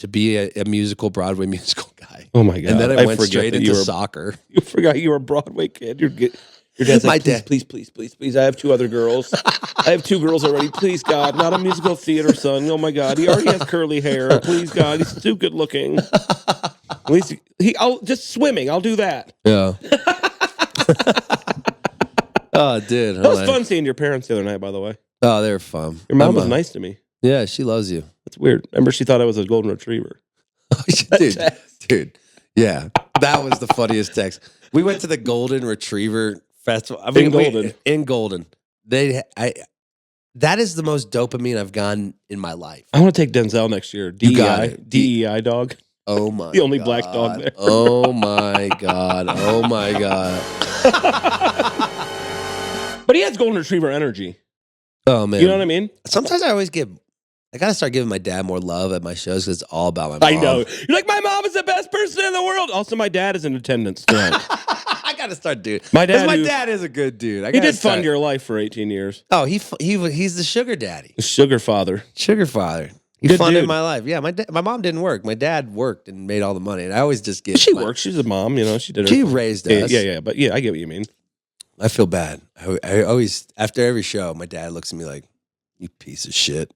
be a musical Broadway musical guy. Oh my god! And then I went straight into soccer. You forgot you were a Broadway kid. Your dad's like, please. I have 2 other girls. I have 2 girls already. Please, God, not a musical theater son. Oh my God, he already has curly hair. Please, God, he's too good looking. At least I'll just swimming. I'll do that. Yeah. Oh, dude, that was fun seeing your parents the other night. By the way, oh, they were fun. Your mom was nice to me. Yeah, she loves you. That's weird. Remember, she thought I was a golden retriever. Dude, yeah, that was the funniest text. We went to the Golden Retriever Festival. I mean, in Golden. That is the most dopamine I've gotten in my life. I want to take Denzel next year. DEI dog. Oh my! The only black dog there. Oh my God! Oh my God! But he has golden retriever energy. Oh man! You know what I mean? Sometimes I gotta start giving my dad more love at my shows because it's all about my mom. I know. You're like, my mom is the best person in the world. Also, my dad is in attendance tonight. got to start doing. My dad, dad is a good dude. He did fund your life for 18 years. Oh, he's the sugar daddy, The sugar father. Sugar father. He Good funded dude. my life. Yeah, my mom didn't work. My dad worked and made all the money, and I always just get. She worked. She's a mom. You know, she did. She raised us. Yeah. But yeah, I get what you mean. I feel bad. I always, after every show, my dad looks at me like, "You piece of shit."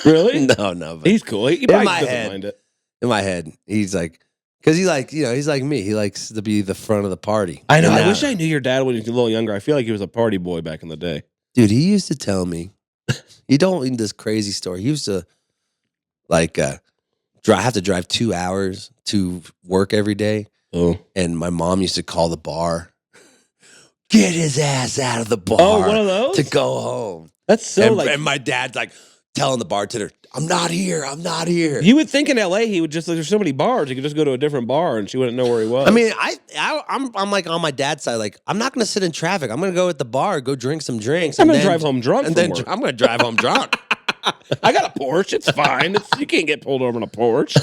Really? No. But He's cool. He probably doesn't mind it. In my head, he's like, because he's like me. He likes to be the front of the party. I know. I wish I knew your dad when he was a little younger. I feel like he was a party boy back in the day. Dude, he used to tell me, you don't need this crazy story. He used to, have to drive 2 hours to work every day. Oh. And my mom used to call the bar, get his ass out of the bar. Oh, one of those? To go home. That's so and my dad's like telling the bartender, I'm not here. You would think in LA he would just, there's so many bars, he could just go to a different bar and she wouldn't know where he was. I mean, I'm like on my dad's side, like, I'm not going to sit in traffic. I'm going to go at the bar, go drink some drinks. I'm going to drive home drunk. And then I'm going to drive home drunk. I got a Porsche. It's fine. You can't get pulled over in a Porsche.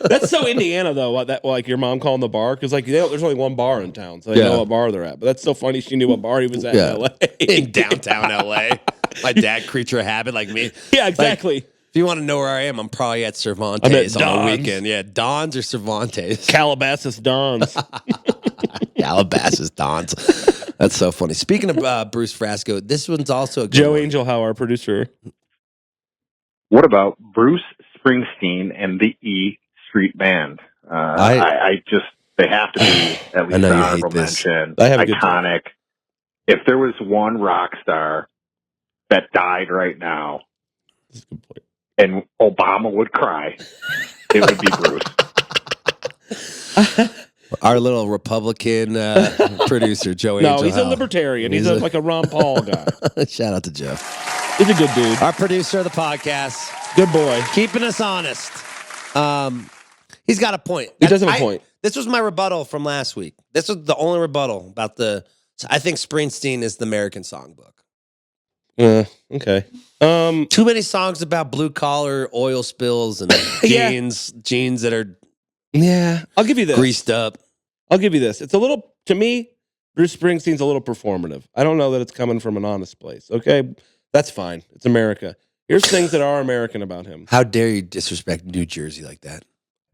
That's so Indiana, though. Like your mom calling the bar, because there's only one bar in town, so they know what bar they're at. But that's so funny. She knew what bar he was at in LA, in downtown LA. My dad, creature of habit, like me. Yeah, exactly. If you want to know where I am, I'm probably at Cervantes on the weekend. Yeah, Don's or Cervantes. Calabasas Dons. Calabasas Dons. That's so funny. Speaking of Bruce Frasco, this one's also a good Joe one. Angel, our producer. What about Bruce Springsteen and the E Street Band? I just, they have to be at least an honorable mention. Iconic. If there was one rock star that died right now, that's a good point, and Obama would cry, it would be Bruce. Our little Republican producer, Joe Angel. No, he's a libertarian. He's like a Ron Paul guy. Shout out to Joe. He's a good dude. Our producer of the podcast. Good boy. Keeping us honest. He's got a point. He does have a point. This was my rebuttal from last week. This was the only rebuttal about I think Springsteen is the American songbook. Okay. Too many songs about blue collar oil spills and jeans that are I'll give you this. Greased up. I'll give you this. It's a little, to me, Bruce Springsteen's a little performative. I don't know that it's coming from an honest place. Okay, that's fine. It's America. Here's things that are American about him. How dare you disrespect New Jersey like that?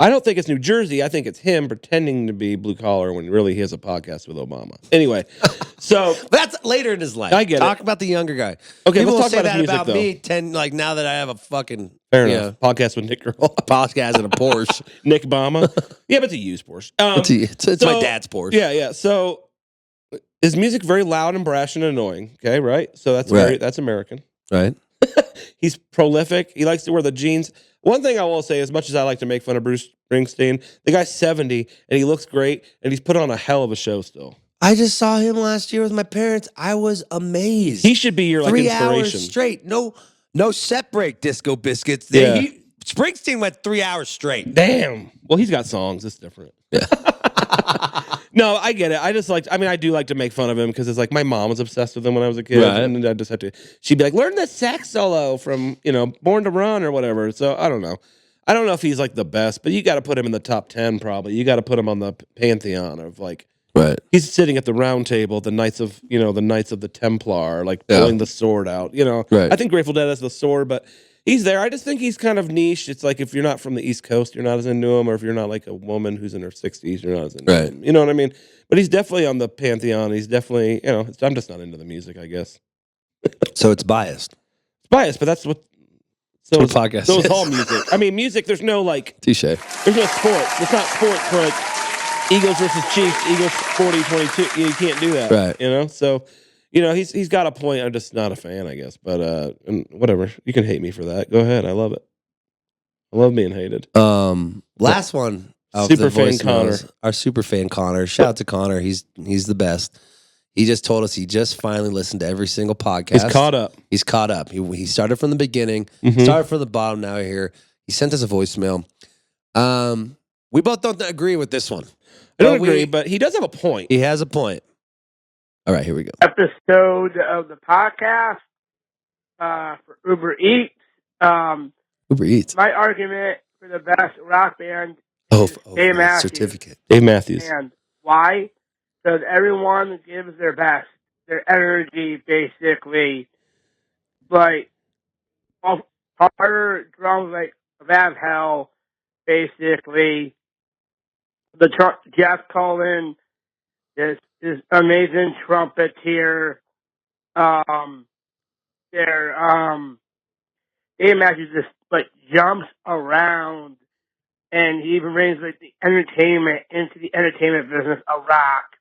I don't think it's New Jersey. I think it's him pretending to be blue collar when really he has a podcast with Obama. Anyway, so that's later in his life. I get Talk about the younger guy. Okay, people let's talk say about his music, me. Now that I have a fucking fair enough podcast with Nick Girl, podcast and a Porsche, Nick Obama. Yeah, but it's a used Porsche. It's my dad's Porsche. Yeah. So his music very loud and brash and annoying. Okay, right. So that's that's American. Right. He's prolific. He likes to wear the jeans. One thing I will say, as much as I like to make fun of Bruce Springsteen, the guy's 70 and he looks great and he's put on a hell of a show still. I just saw him last year with my parents. I was amazed. He should be your 3 inspiration. hours straight. No set break, Disco Biscuits. Yeah. Springsteen went 3 hours straight. Damn. Well, he's got songs. It's different. Yeah. No, I get it. I do like to make fun of him because it's like my mom was obsessed with him when I was a kid. Right. And I just had to, she'd be like, learn the sax solo from, Born to Run or whatever. So I don't know. I don't know if he's like the best, but you got to put him in the top 10 probably. You got to put him on the pantheon of like, right. He's sitting at the round table, the Knights of the Templar, like pulling the sword out, Right. I think Grateful Dead has the sword, but he's there. I just think he's kind of niche. It's like if you're not from the East Coast, you're not as into him, or if you're not like a woman who's in her 60s, you're not as into him. You know what I mean? But he's definitely on the pantheon. He's definitely, I'm just not into the music, I guess. So it's biased. It's biased, but that's what. So it's podcast. So it's all music. I mean, music. There's no like. Touche. There's no sport. It's not sports for like Eagles versus Chiefs. Eagles 40-22. You can't do that. Right. So. He's got a point. I'm just not a fan, I guess. But whatever. You can hate me for that. Go ahead. I love it. I love being hated. Last one. Super fan Connor. Our super fan Connor. Shout out to Connor. He's the best. He just told us he just finally listened to every single podcast. He's caught up. He started from the beginning. Mm-hmm. Started from the bottom. Now here. He sent us a voicemail. We both don't agree with this one. I don't agree, but he does have a point. He has a point. All right, here we go. Episode of the podcast for Uber Eats. Uber Eats. My argument for the best rock band is Dave Matthews. Certificate. Dave Matthews. And why? So everyone gives their best, their energy, basically. Like, harder drums like Van Hell, basically. Jeff Cullen, this amazing trumpeter. Dave Matthews just like jumps around, and he even brings like the entertainment into the entertainment business of rock.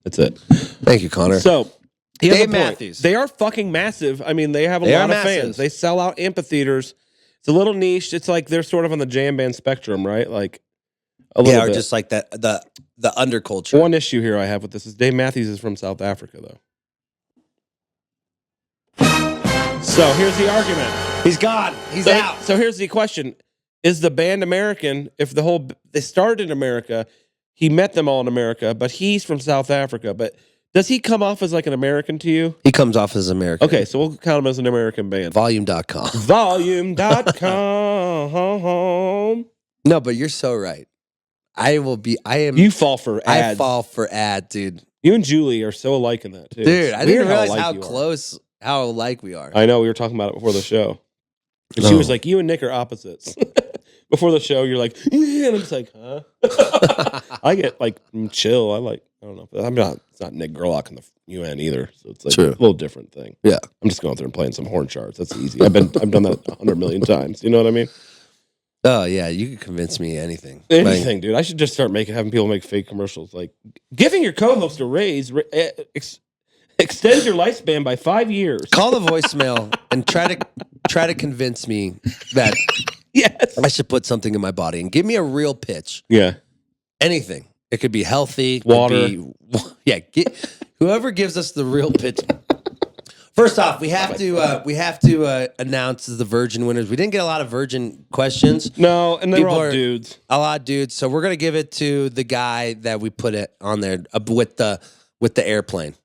That's it. Thank you, Connor. So, Dave Matthews. They are fucking massive. I mean, they have a lot of fans. They sell out amphitheaters. It's a little niche. It's like they're sort of on the jam band spectrum, right? Like a little bit. Or just like that the underculture. One issue here I have with this is Dave Matthews is from South Africa, though. So here's the argument. He's gone. He's out. So here's the question: is the band American? If they started in America, he met them all in America, but he's from South Africa. But does he come off as like an American to you? He comes off as American. Okay, so we'll count him as an American band. Volume.com. Volume.com. No, but you're so right. You fall for ads. I fall for ad, dude. You and Julie are so alike in that, too. Dude, I didn't realize how alike we are. I know, we were talking about it before the show. And she was like, you and Nick are opposites. Before the show, you're like, yeah, and I'm just like, huh? I get like chill. I don't know. It's not Nick Gerlach in the UN either. So it's like a little different thing. Yeah. I'm just going through and playing some horn charts. That's easy. I've done that 100 million times. You know what I mean? Oh, yeah. You can convince me anything. Anything, dude. I should just start having people make fake commercials. Like, giving your co-host a raise extends your lifespan by 5 years. Call the voicemail and try to convince me that I should put something in my body and give me a real pitch. Yeah. Anything. It could be healthy. Water. Whoever gives us the real pitch. First off, we have to announce the Virgin winners. We didn't get a lot of Virgin questions. No, and they were all dudes. A lot of dudes. So we're gonna give it to the guy that we put it on there with the airplane.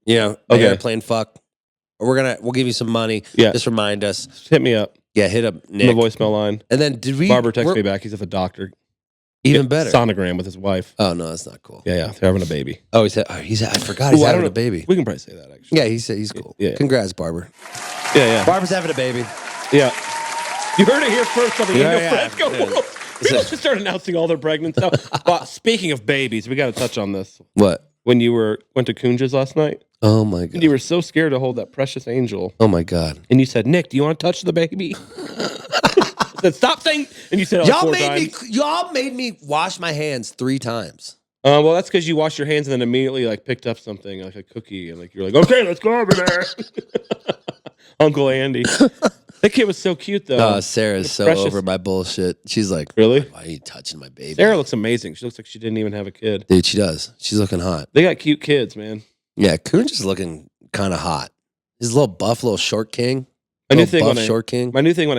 You know, the airplane fuck. Or we'll give you some money. Yeah. Just remind us. Just hit me up. Yeah, hit up Nick. The voicemail line. And then Barber texted me back. He's at the doctor. Even better. Sonogram with his wife. Oh no, that's not cool. Yeah, they're having a baby. Oh, I forgot he's having a baby. We can probably say that actually. Yeah, he's cool. Yeah. Congrats, Barber. Yeah. Barber's having a baby. Yeah. You heard it here first on the Andy Frasco World. People should start announcing all their pregnant stuff. But speaking of babies, we got to touch on this. What? When you went to Cocuzza's last night. Oh my god! And you were so scared to hold that precious angel. Oh my god! And you said, "Nick, do you want to touch the baby?" I said, "Stop saying." And you said, it like 4 times. Y'all made me wash my hands 3 times. Well, that's because you washed your hands and then immediately like picked up something like a cookie and like you're like, "Okay, let's go over there." Uncle Andy. That kid was so cute though. Sarah's so over my bullshit. She's like, "Really? Why are you touching my baby?" Sarah looks amazing. She looks like she didn't even have a kid. Dude, she does. She's looking hot. They got cute kids, man. Yeah, Coon's just looking kind of hot. He's a little buff, little short king. My new thing when I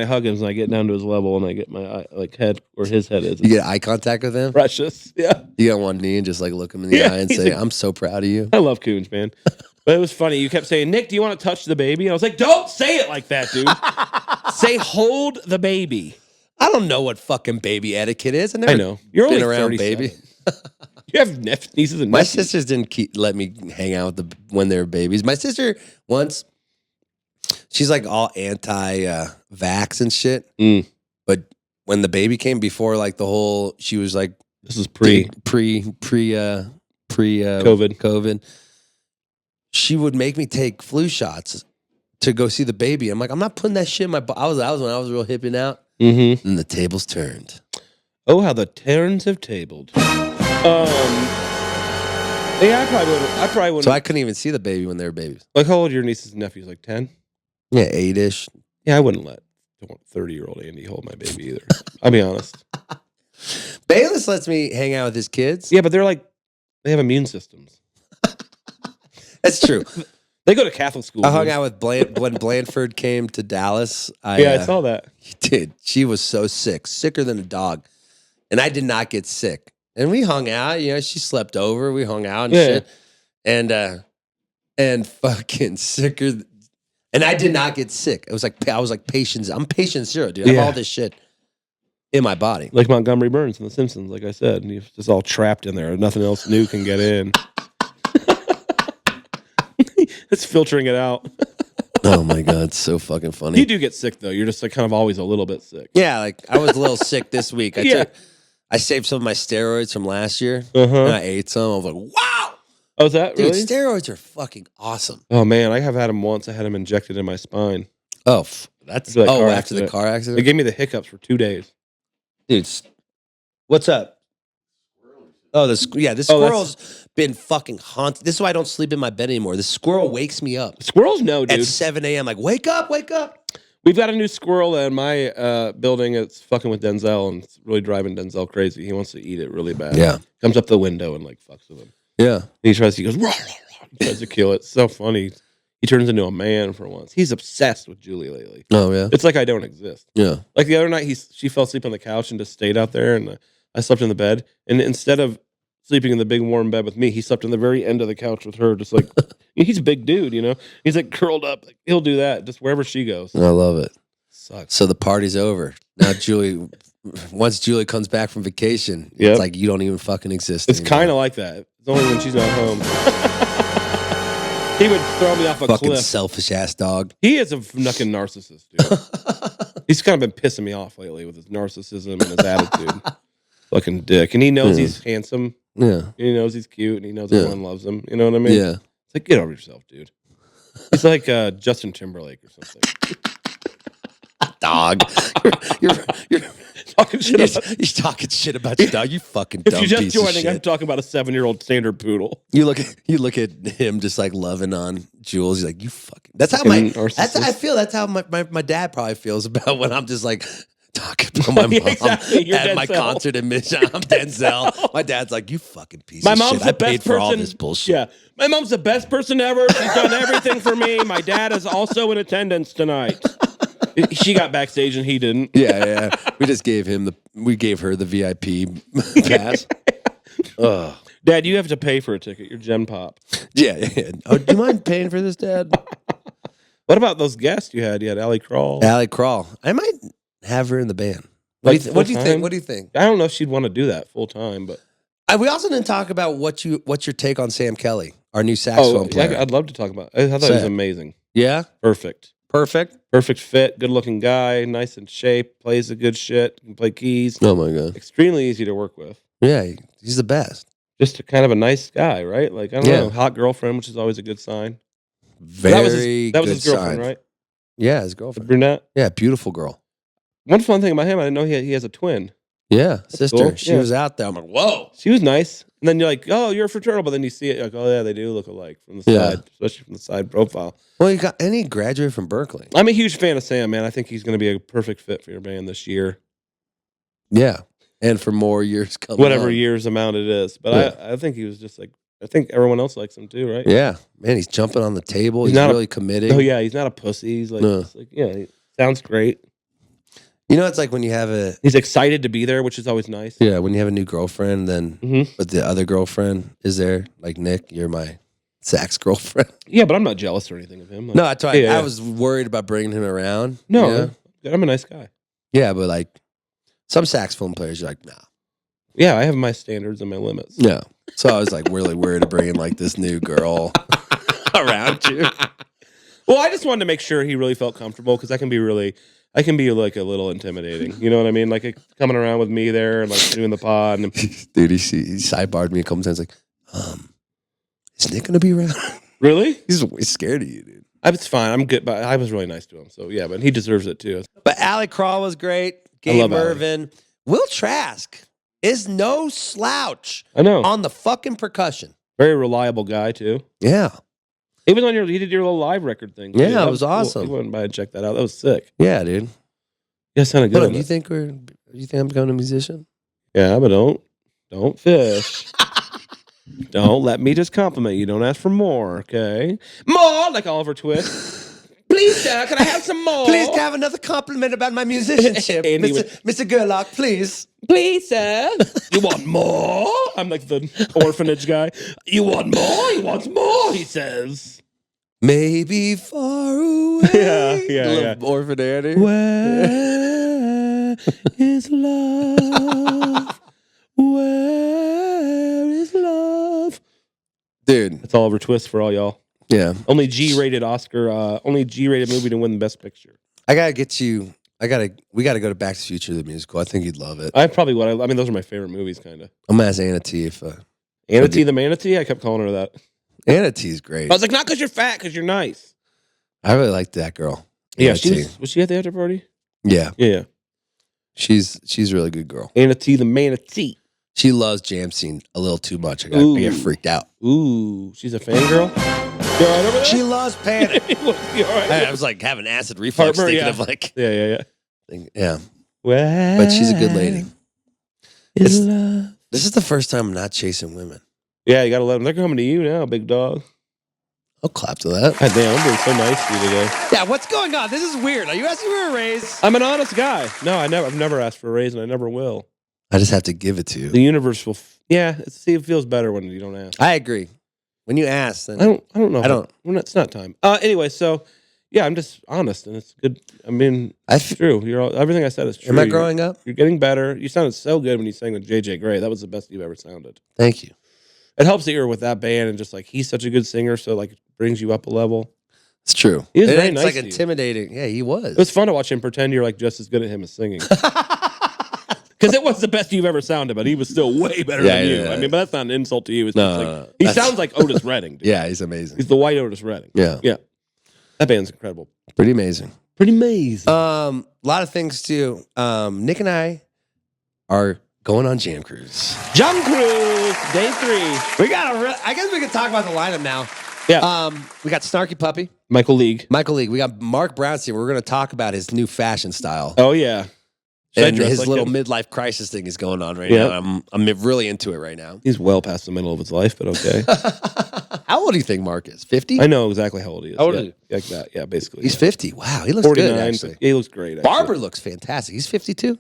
hug him is I get down to his level and I get my head where his head is. You get eye contact with him? Precious, yeah. You get on one knee and just like look him in the eye and say, "I'm so proud of you." I love Coons, man. But it was funny. You kept saying, "Nick, do you want to touch the baby?" And I was like, "Don't say it like that, dude. Say hold the baby." I don't know what fucking baby etiquette is. I know. You're only around baby. You have nieces and nephews. My sisters didn't let me hang out with when they were babies. My sister once, she's like all anti-vax and shit. But when the baby came before like the whole, she was like, this is pre COVID. She would make me take flu shots to go see the baby. I'm like, I'm not putting that shit in my body. I was when I was real hipping out. Mm-hmm. And the tables turned. Oh, how the turns have tabled. Yeah, I probably wouldn't. So I couldn't even see the baby when they were babies. Like, how old are your nieces and nephews? Like 10? Yeah, 8-ish. Yeah, I wouldn't let 30-year-old Andy hold my baby either. I'll be honest. Bayless lets me hang out with his kids. Yeah, but they have immune systems. That's true. They go to Catholic school. I hung out with when Blandford came to Dallas. I saw that. Dude, she was so sicker than a dog. And I did not get sick. And we hung out, she slept over. We hung out and shit. And fucking sicker. And I did not get sick. It was like, I was like patient. I'm patient zero, dude. I have all this shit. in my body. Like Montgomery Burns in The Simpsons, like I said. And he's just all trapped in there. Nothing else new can get in. It's filtering it out. Oh my God, it's so fucking funny. You do get sick though. You're just like kind of always a little bit sick. Yeah, like I was a little sick this week. I saved some of my steroids from last year. And I ate some. I was like, wow. Oh, is that Dude, really? steroids are fucking awesome. Oh man, I have had them once. I had them injected in my spine. Oh, that's after the car accident. They gave me the hiccups for 2 days. Dude, what's up? Oh, this squirrel's been fucking haunted. This is why I don't sleep in my bed anymore. The squirrel wakes me up. Squirrels know, dude. At 7 a.m. Like, wake up, wake up. We've got a new squirrel in my building. It's fucking with Denzel, and it's really driving Denzel crazy. He wants to eat it really bad. Yeah. Comes up the window and like fucks with him. Yeah. He goes, rah, rah, rah. He tries to kill it. It's so funny. He turns into a man for once. He's obsessed with Julie lately. Oh, yeah? It's like I don't exist. Yeah. Like the other night, she fell asleep on the couch and just stayed out there, and I slept in the bed. And instead of sleeping in the big warm bed with me, he slept on the very end of the couch with her, just like, he's a big dude, you know? He's like curled up. Like, he'll do that just wherever she goes. I love it. Sucks. So the party's over. Now once Julie comes back from vacation, it's like you don't even fucking exist It's kind of like that. It's only when she's not home. He would throw me off a fucking cliff. Selfish ass dog. He is a fucking narcissist, dude. He's kind of been pissing me off lately with his narcissism and his attitude. Fucking dick. And he knows he's handsome. Yeah. He knows he's cute, and he knows everyone loves him. You know what I mean? Yeah. It's like, get over yourself, dude. He's like Justin Timberlake or something. Dog. You're talking shit about you're talking shit about your dog. You fucking dumb If you're just piece of joining, shit. I'm talking about a 7-year-old standard poodle. You look at him just like loving on Jules. He's like, you fucking. That's how I feel. That's how my dad probably feels about when I'm just like talking about my mom exactly. at my concert in Mission. I'm Denzel. My dad's like, you fucking piece My of mom's shit. the I paid best for all person- this bullshit. Yeah. My mom's the best person ever. She's done everything for me. My dad is also in attendance tonight. She got backstage and he didn't. Yeah. We just gave her the VIP pass. Oh. Dad, you have to pay for a ticket. You're Gen Pop. Yeah. Oh, do you mind paying for this, Dad? What about those guests you had? You had Allie Crawl. Allie Crawl. I might have her in the band. What do you think? What do you think? I don't know if she'd want to do that full time, but we also didn't talk about what's your take on Sam Kelly, our new saxophone player. Yeah, I'd love to talk about it. I thought he was amazing. Yeah? Perfect fit, good looking guy, nice in shape, plays the good shit, can play keys. Oh my God. Extremely easy to work with. Yeah, he's the best. Just kind of a nice guy, right? Like, I don't know, hot girlfriend, which is always a good sign. That was his girlfriend, sign. right? Yeah, his girlfriend. The brunette? Yeah, beautiful girl. One fun thing about him, I didn't know he has a twin. Yeah, sister. Cool. She was out there. I'm like, whoa. She was nice. And then you're like, oh, you're fraternal. But then you see it, like, oh, yeah, they do look alike from the side, especially from the side profile. Well, he graduated from Berkeley. I'm a huge fan of Sam, man. I think he's going to be a perfect fit for your band this year. Yeah. And for more years coming Whatever on. years amount it is. But I think he was just like, I think everyone else likes him too, right? Yeah. Man, he's jumping on the table. He's really committed. Oh, yeah. He's not a pussy. He's like, he sounds great. You know, it's like when you have he's excited to be there, which is always nice. Yeah, when you have a new girlfriend, then but the other girlfriend is there. Like, Nick, you're my sax girlfriend. Yeah, but I'm not jealous or anything of him. Like, no, that's why I was worried about bringing him around. No, I'm a nice guy. Yeah, but like some saxophone players, you're like, nah. Yeah, I have my standards and my limits. Yeah. So I was like really worried of bringing like this new girl around you. Well, I just wanted to make sure he really felt comfortable because I can be like a little intimidating. You know what I mean? Like coming around with me there and like doing the pod. And dude, he sidebarred me a couple times like, is Nick going to be around? Really? He's scared of you, dude. It's fine. I'm good. But I was really nice to him. So yeah, but he deserves it too. But Allie Crawl was great. Gabe Mervin. Will Trask is no slouch. I know. On the fucking percussion. Very reliable guy too. Yeah. He was he did your little live record thing. Yeah, that was awesome. He went by and checked that out. That was sick. Yeah, dude. Yeah, sounded good. You think I'm becoming a musician? Yeah, but don't fish. Don't let me just compliment you. Don't ask for more, okay? More, like Oliver Twist. Please, sir, can I have some more? Please, can I have another compliment about my musicianship? Mr. Gerlach, please. Please, sir. You want more? I'm like the orphanage guy. You want more? He wants more, he says. Maybe far away. Yeah. Orphan Annie. Where is love? Where is love? Dude. It's Oliver Twist for all y'all. Yeah. Only G-rated Oscar, only G-rated movie to win the Best Picture. I gotta get you. We gotta go to Back to the Future the musical. I think you'd love it. I probably would. I mean, those are my favorite movies, kind of. I'm gonna ask Anna T if Anna T the Manatee. I kept calling her that. Anna T's great. I was like, not because you're fat, because you're nice. I really liked that girl. Yeah, was she at the after party? Yeah. Yeah. She's a really good girl. Anna T the Manatee. She loves jam scene a little too much. I get freaked out. Ooh, she's a fangirl. You all right over there? She loves Panic. Right? I was like having acid reflux thinking of like yeah. But she's a good lady. This is the first time I'm not chasing women. Yeah, you gotta let them. They're coming to you now, big dog. I'll clap to that. God damn, I'm being so nice to you today. Yeah, what's going on? This is weird. Are you asking for a raise? I'm an honest guy. No, I've never asked for a raise, and I never will. I just have to give it to you. The universe will. It feels better when you don't ask. I agree. When you ask, then I don't know. It's not time. Anyway, so yeah, I'm just honest, and it's good. I mean, it's true. Everything I said is true. Am I growing up? You're getting better. You sounded so good when you sang with JJ Gray. That was the best you've ever sounded. Thank you. It helps that you're with that band, and just like he's such a good singer, so like it brings you up a level. It's true. He was very nice. It's like intimidating. Yeah, he was. It was fun to watch him pretend you're like just as good at him as singing. Because it was the best you've ever sounded, but he was still way better than you. I mean, but that's not an insult to you. It's just he sounds like Otis Redding. Dude. Yeah, he's amazing. He's the white Otis Redding. Yeah. That band's incredible. Pretty amazing. A lot of things too. Nick and I are going on Jam Cruise. Jam Cruise, day 3. I guess we can talk about the lineup now. Yeah. We got Snarky Puppy. Michael League. We got Mark Brownstein. We're going to talk about his new fashion style. Oh, yeah. And his little midlife crisis thing is going on right now. I'm really into it right now. He's well past the middle of his life, but okay. How old do you think Mark is? 50? I know exactly how old he is. How old is he? Like that. Yeah, basically. He's 50. Wow, he looks 49, good, actually. He looks great, actually. Barber looks fantastic. He's 52.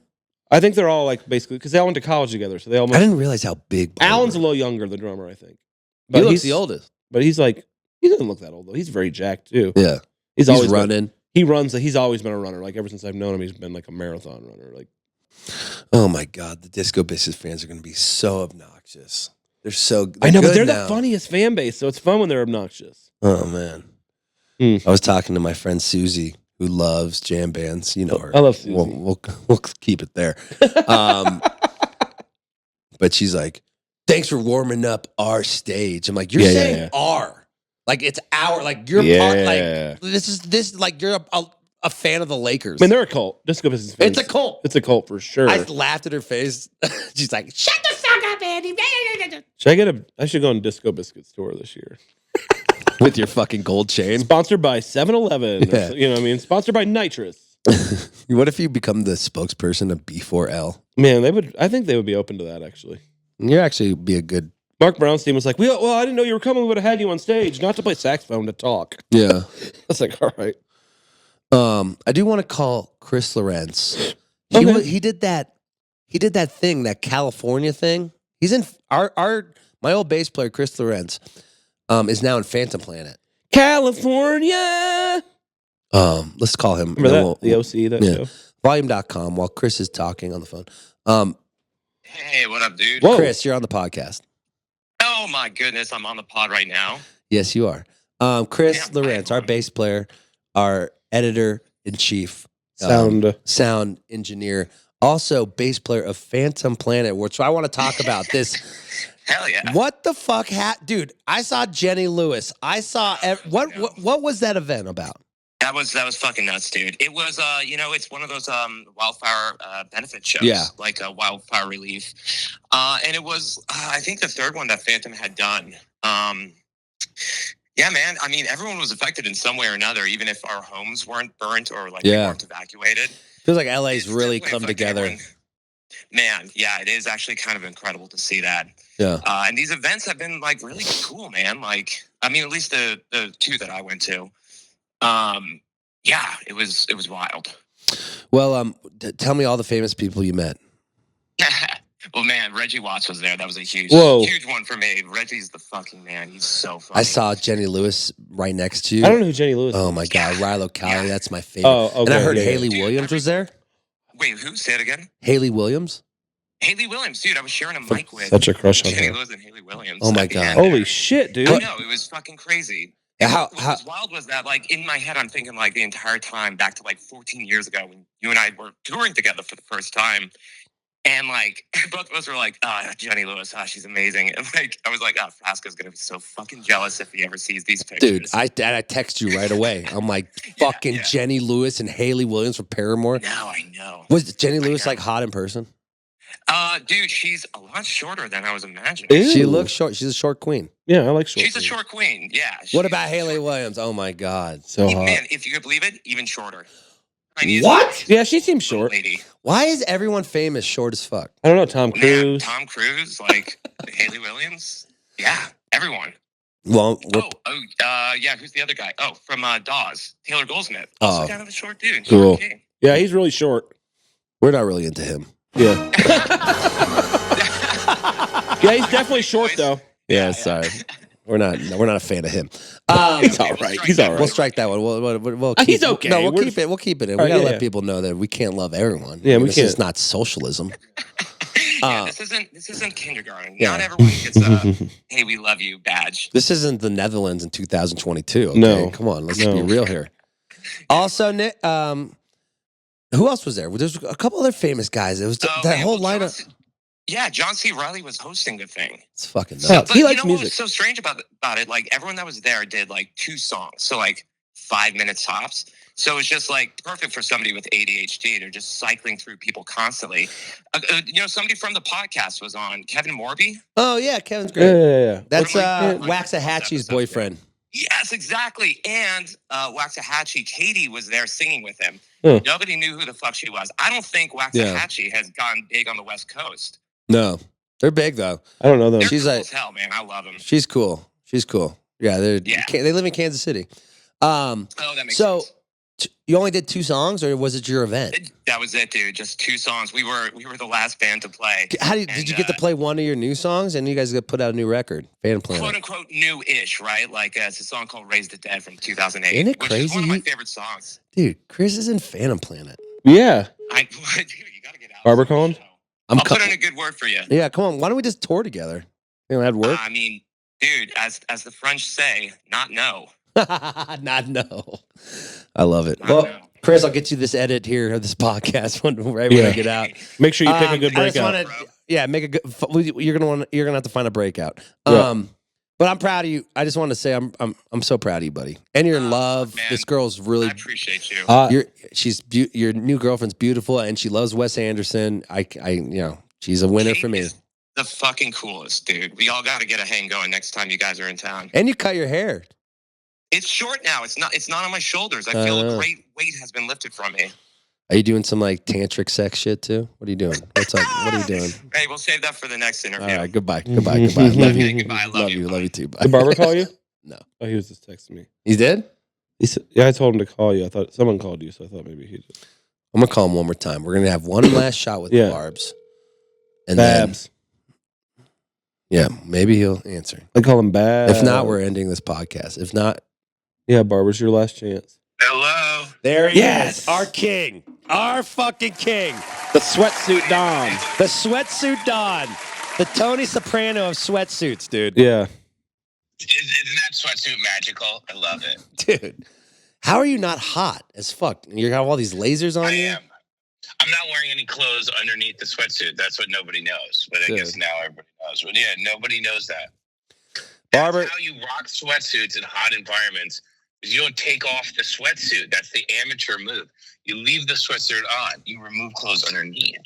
I think they're all like basically, because they all went to college together. So they almost. I didn't realize how big Barber. Alan's a little younger, the drummer, I think. But he looks the oldest. But he doesn't look that old, though. He's very jacked, too. Yeah. He's always running. He's always been a runner. Like, ever since I've known him, he's been like a marathon runner. Like, oh my God, the Disco Biscuits fans are going to be so obnoxious. They're I know, but they're the funniest fan base, so it's fun when they're obnoxious. Oh man, I was talking to my friend Susie, who loves jam bands. You know her. I love Susie. We'll keep it there. But she's like, "Thanks for warming up our stage." I'm like, "You're saying our, like it's our, like you're part, like this, like you're a fan of the Lakers." I mean, they're a cult. Disco Biscuits fans. It's a cult. It's a cult for sure. I laughed at her face. She's like, "Shut the fuck up, Andy." I should go on Disco Biscuits tour this year. With your fucking gold chain. Sponsored by 7-Eleven. Yeah. You know what I mean? Sponsored by Nitrous. What if you become the spokesperson of B4L? Man, I think they would be open to that, actually. You actually be a good... Mark Brownstein was like, well, I didn't know you were coming. We would have had you on stage, not to play saxophone, to talk. Yeah. I was like, all right. I do want to call Chris Lorenz. He did that thing, that California thing. He's in my old bass player, Chris Lorenz, is now in Phantom Planet. California. Let's call him. Remember that? The OC, that show? Volume.com while Chris is talking on the phone. Hey, what up, dude? Whoa. Chris, you're on the podcast. Oh my goodness, I'm on the pod right now. Yes, you are. Chris Lorenz, our bass player, our editor-in-chief, sound engineer, also bass player of Phantom Planet, which I want to talk about this. Hell yeah. What the fuck, dude, I saw Jenny Lewis. I saw, what was that event about? That was fucking nuts, dude. It was, it's one of those wildfire benefit shows, like wildfire relief. And it was, I think, the third one that Phantom had done. Yeah, man. I mean, everyone was affected in some way or another, even if our homes weren't burnt or we weren't evacuated. Feels like LA's really come together. Everyone. Man, yeah, it is actually kind of incredible to see that. Yeah. And these events have been really cool, man. At least the two that I went to. Yeah, it was wild. Well, tell me all the famous people you met. Well, man, Reggie Watts was there. That was a huge one for me. Reggie's the fucking man. He's so funny. I saw Jenny Lewis right next to you. I don't know who Jenny Lewis is. Oh, my God. Rilo Kiley. That's my favorite. Oh, okay. And I heard Haley Williams was there. Wait, who? Say it again. Haley Williams? Haley Williams, dude. I was sharing a mic with. Such a crush on Jenny her. Lewis and Haley Williams. Oh, my God. Holy shit, dude. I know. It was fucking crazy. What was wild was that, like, in my head, I'm thinking, like, the entire time back to, like, 14 years ago when you and I were touring together for the first time. And, like, both of us were like, Jenny Lewis, she's amazing. And, like, I was like, Frasco's going to be so fucking jealous if he ever sees these pictures. Dude, I text you right away. I'm like, fucking Jenny Lewis and Haley Williams from Paramore. Now I know. Was Jenny Lewis, like, hot in person? Dude, she's a lot shorter than I was imagining. Ew. She looks short. She's a short queen. Yeah, I like short She's a short queen, yeah. What about Haley Williams? Oh, my God. So hot. Man, if you could believe it, even shorter. What? Yeah, she seems short. Lady. Why is everyone famous short as fuck? I don't know, Tom Cruise. Yeah, Tom Cruise, like Haley Williams. Yeah, everyone. Well, yeah, who's the other guy? Oh, from Dawes, Taylor Goldsmith. Oh. Also kind of a short dude. Cool. Short Yeah, he's really short. We're not really into him. Yeah. Yeah, he's definitely short though. Yeah, sorry. We're not a fan of him. He's all right. He's all right. We'll strike that one. We'll keep, he's okay. No, we'll keep it. We'll keep it in. We gotta let people know that we can't love everyone. Yeah, we this can't. is not socialism. This isn't kindergarten. Not everyone gets a "Hey, we love you" badge. This isn't the Netherlands in 2022. Okay? No. Come on, let's be real here. Also, Nick, who else was there? There's a couple other famous guys. It was that whole lineup. John C. Reilly was hosting the thing. It's fucking nuts. He likes what music. was so strange about it? Like, everyone that was there did, like, 2 songs. So, like, 5 minutes tops. So it's just, like, perfect for somebody with ADHD. They're just cycling through people constantly. Somebody from the podcast was on. Kevin Morby. Oh, yeah. Kevin's great. Yeah. That's Waxahachie's boyfriend. Yes, exactly. And Waxahachie, Katie, was there singing with him. Huh. Nobody knew who the fuck she was. I don't think Waxahachie has gone big on the West Coast. No, they're big though. I don't know them. She's cool as hell, man. I love them. She's cool. Yeah, they live in Kansas City. That makes sense. You only did 2 songs, or was it your event? That was it, dude. Just 2 songs. We were the last band to play. Did you get to play one of your new songs? And you guys got put out a new record, Phantom Planet. Quote unquote new-ish, right? Like it's a song called "Raise the Dead" from 2008. Isn't it crazy? Which is one of my favorite songs. Dude, Chris is in Phantom Planet. Yeah. Dude, you gotta get out. Barber calling? I'll put in a good word for you. Yeah, come on. Why don't we just tour together? You know, that'd work. I mean, dude, as the French say, not no. Not no. I love it. Well, Chris, I'll get you this edit here of this podcast when I get out. Make sure you pick a good breakout. Make a good. You're gonna have to find a breakout. Yeah. But I'm proud of you. I just want to say I'm so proud of you, buddy. And you're in love. Man, this girl's really. I appreciate you. Your new girlfriend's beautiful, and she loves Wes Anderson. She's a winner for me. The fucking coolest, dude. We all got to get a hang going next time you guys are in town. And you cut your hair. It's short now. It's not on my shoulders. I feel a great weight has been lifted from me. Are you doing some like tantric sex shit too? What are you doing? What's up? What are you doing? Hey, we'll save that for the next interview. All right, goodbye. Love you. Goodbye. Love you. Love you too. Bye. Did Barber call you? No. Oh, he was just texting me. He did? He said, yeah, I told him to call you. I thought someone called you, so I thought maybe he did. I'm gonna call him one more time. We're gonna have one last shot with the Barbs. And Babs. Then, maybe he'll answer. I call him Babs. If not, we're ending this podcast. If not, Barber's your last chance. Hello. There he is. Our king. Our fucking king. The sweatsuit Don. The sweatsuit Don. The Tony Soprano of sweatsuits, dude. Yeah. Isn't that sweatsuit magical? I love it. Dude, how are you not hot as fuck? You have all these lasers on you? I am. I'm not wearing any clothes underneath the sweatsuit. That's what nobody knows. But I guess now everybody knows. But yeah, nobody knows that. Barber, that's how you rock sweatsuits in hot environments. Is you don't take off the sweatsuit. That's the amateur move. You leave the sweatsuit on. You remove clothes underneath.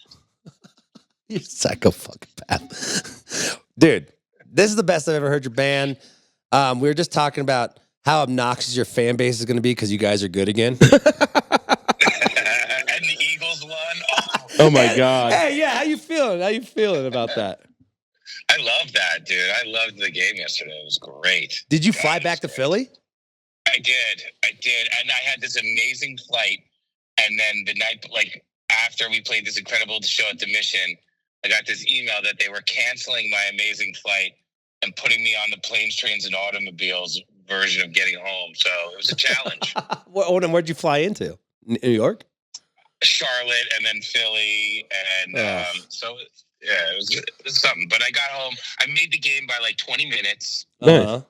You psycho fucking path. Dude, this is the best I've ever heard your band. We were just talking about how obnoxious your fan base is going to be because you guys are good again. And the Eagles won. Oh my God. Hey, yeah, how you feeling? How you feeling about that? I love that, dude. I loved the game yesterday. It was great. Did you fly back to Philly? I did. And I had this amazing flight. And then the night, like, after we played this incredible show at the Mission, I got this email that they were canceling my amazing flight and putting me on the planes, trains, and automobiles version of getting home. So it was a challenge. Where'd you fly into? New York? Charlotte, and then Philly, and so yeah, it was something. But I got home. I made the game by like 20 minutes. Uh-huh.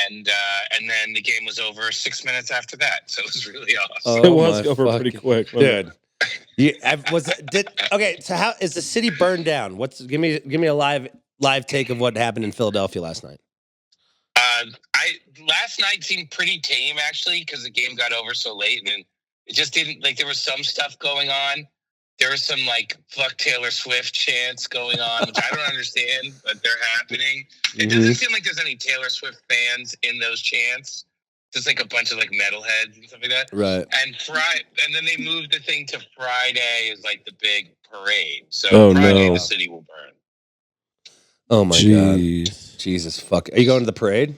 And then the game was over 6 minutes after that. So it was really awesome. It was over pretty quick, dude. Okay, so how is the city burned down? Give me a live take of what happened in Philadelphia last night. Last night seemed pretty tame actually, because the game got over so late, and it just didn't, like, there was some stuff going on. There was some like "fuck Taylor Swift" chants going on, which I don't understand, but they're happening. It doesn't seem like there's any Taylor Swift fans in those chants. Just like a bunch of like metalheads and stuff like that. Right. And then they moved the thing to Friday as like the big parade. So Friday the city will burn. Oh my God. Jesus fuck. Are you going to the parade?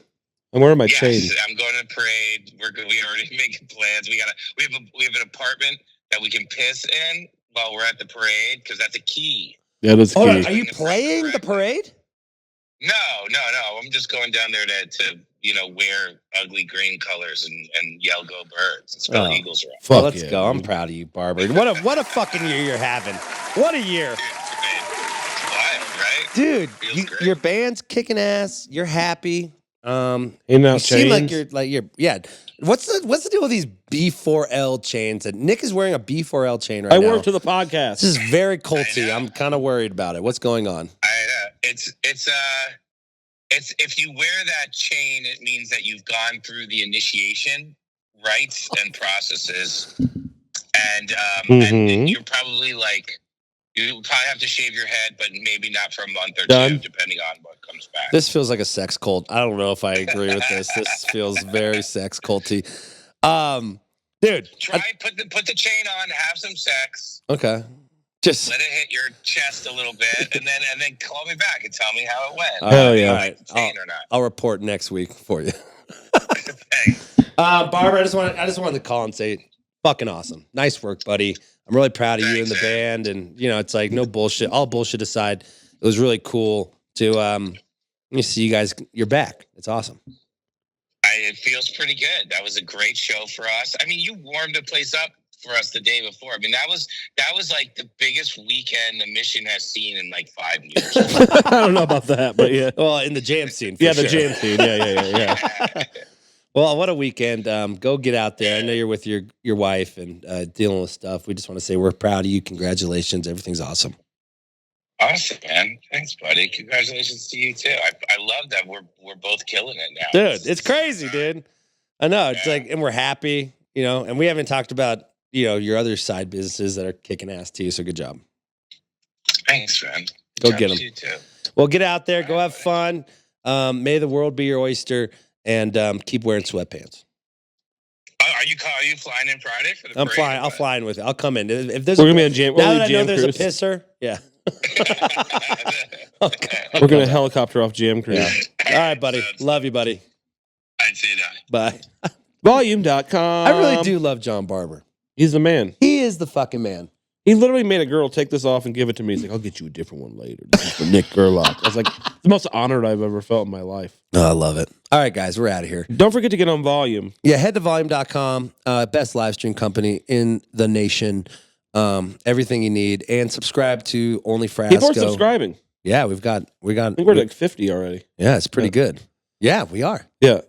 I'm wearing my chain. I'm going to the parade. We already making plans. We have an apartment that we can piss in while we're at the parade, because that's a key. Yeah, that's key. Are you playing the parade? No. I'm just going down there to wear ugly green colors and yell "Go Birds" and spell Eagles wrong. Well, let's go. I'm proud of you, Barber. What a fucking year you're having. What a year. It's wild, right? Dude, your band's kicking ass. You're happy. You seem like you're What's the deal with these B4L chains? And Nick is wearing a B4L chain right now. I work for the podcast. This is very culty. I'm kind of worried about it. What's going on? It's if you wear that chain, it means that you've gone through the initiation rites and processes, and you're probably like, you'll probably have to shave your head, but maybe not for a month or two, depending on what comes back. This feels like a sex cult. I don't know if I agree with this. This feels very sex culty. Dude, put the chain on, have some sex. Okay. Just let it hit your chest a little bit, and then call me back and tell me how it went. Oh yeah, all right. Or not. I'll report next week for you. Thanks. Barber, I just wanted to call and say, fucking awesome, nice work, buddy. I'm really proud of you and the band, and it's like no bullshit. All bullshit aside, it was really cool to see you guys. You're back. It's awesome. It feels pretty good. That was a great show for us. I mean, you warmed the place up for us the day before. I mean, that was like the biggest weekend the Mission has seen in like 5 years. I don't know about that, but yeah. Well, in the jam scene. The jam scene. Yeah. Well, what a weekend. Go get out there. I know you're with your wife and dealing with stuff. We just want to say we're proud of you. Congratulations. Everything's awesome. Awesome, man. Thanks, buddy. Congratulations to you too. I love that we're both killing it now. Dude, it's crazy, dude. I know. It's like, and we're happy, and we haven't talked about, your other side businesses that are kicking ass too. So good job. Thanks, man. Go get them. You too. Well, get out there. Go have fun. May the world be your oyster, and keep wearing sweatpants. Are you flying in Friday for the parade? I'm flying. I'll fly in with you. I'll come in. If there's we're gonna be on jam. Now that I know there's a pisser, yeah. We're gonna helicopter off Jam Cruise. Yeah. All right, buddy. Love you, buddy. All right, see you now. Bye. Volume.com. I really do love John Barber. He's the man. He is the fucking man. He literally made a girl take this off and give it to me. He's like, I'll get you a different one later. This is for Nick Gerlach. I was like, the most honored I've ever felt in my life. Oh, I love it. All right, guys, we're out of here. Don't forget to get on Volume. Yeah, head to volume.com. Best live stream company in the nation. Everything you need. And subscribe to Only Frasco. People are subscribing. Yeah, we got. I think we're like 50 already. Yeah, it's pretty good. Yeah, we are. Yeah.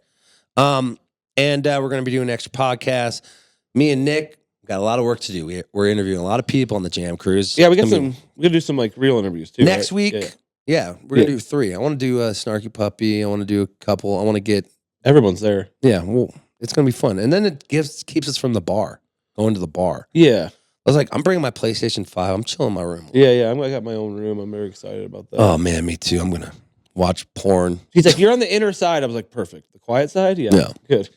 And we're going to be doing an extra podcast. Me and Nick got a lot of work to do. We're interviewing a lot of people on the Jam Cruise. Yeah, we're gonna do some like real interviews too. Next week. Yeah, we're gonna do 3. I want to do a Snarky Puppy. I want to do a couple. I want to get everyone's there. Yeah, well, it's gonna be fun. And then it keeps us from the bar, going to the bar. Yeah. I was like, I'm bringing my PlayStation 5. I'm chilling in my room. Yeah. I got my own room. I'm very excited about that. Oh man, me too. I'm gonna watch porn. He's like, you're on the inner side. I was like, perfect. The quiet side? Yeah. Good.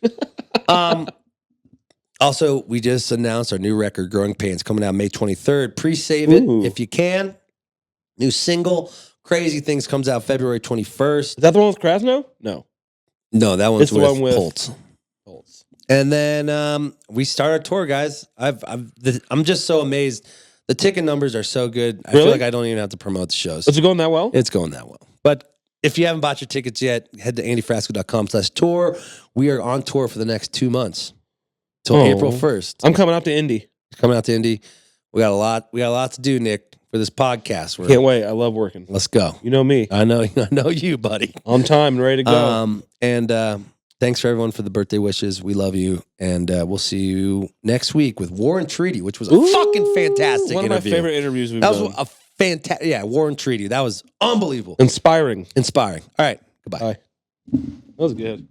Also, we just announced our new record, Growing Pains, coming out May 23rd. Pre-save it if you can. New single, Crazy Things, comes out February 21st. Is that the one with Krasno? No, that one's the one with Pulse. And then we start our tour, guys. I'm just so amazed. The ticket numbers are so good. I feel like I don't even have to promote the shows. Is it going that well? It's going that well. But if you haven't bought your tickets yet, head to andyfrasco.com/tour. We are on tour for the next 2 months till April 1st. I'm coming out to Indy. Coming out to Indy. We got a lot to do, Nick, for this podcast. Can't wait. I love working. Let's go. You know me. I know you, buddy. On time and ready to go. And thanks for everyone for the birthday wishes. We love you. And we'll see you next week with War and Treaty, which was a fucking fantastic one of interview. my favorite interviews we've done. That was a fantastic, War and Treaty. That was unbelievable. Inspiring. All right. Goodbye. Bye. That was good.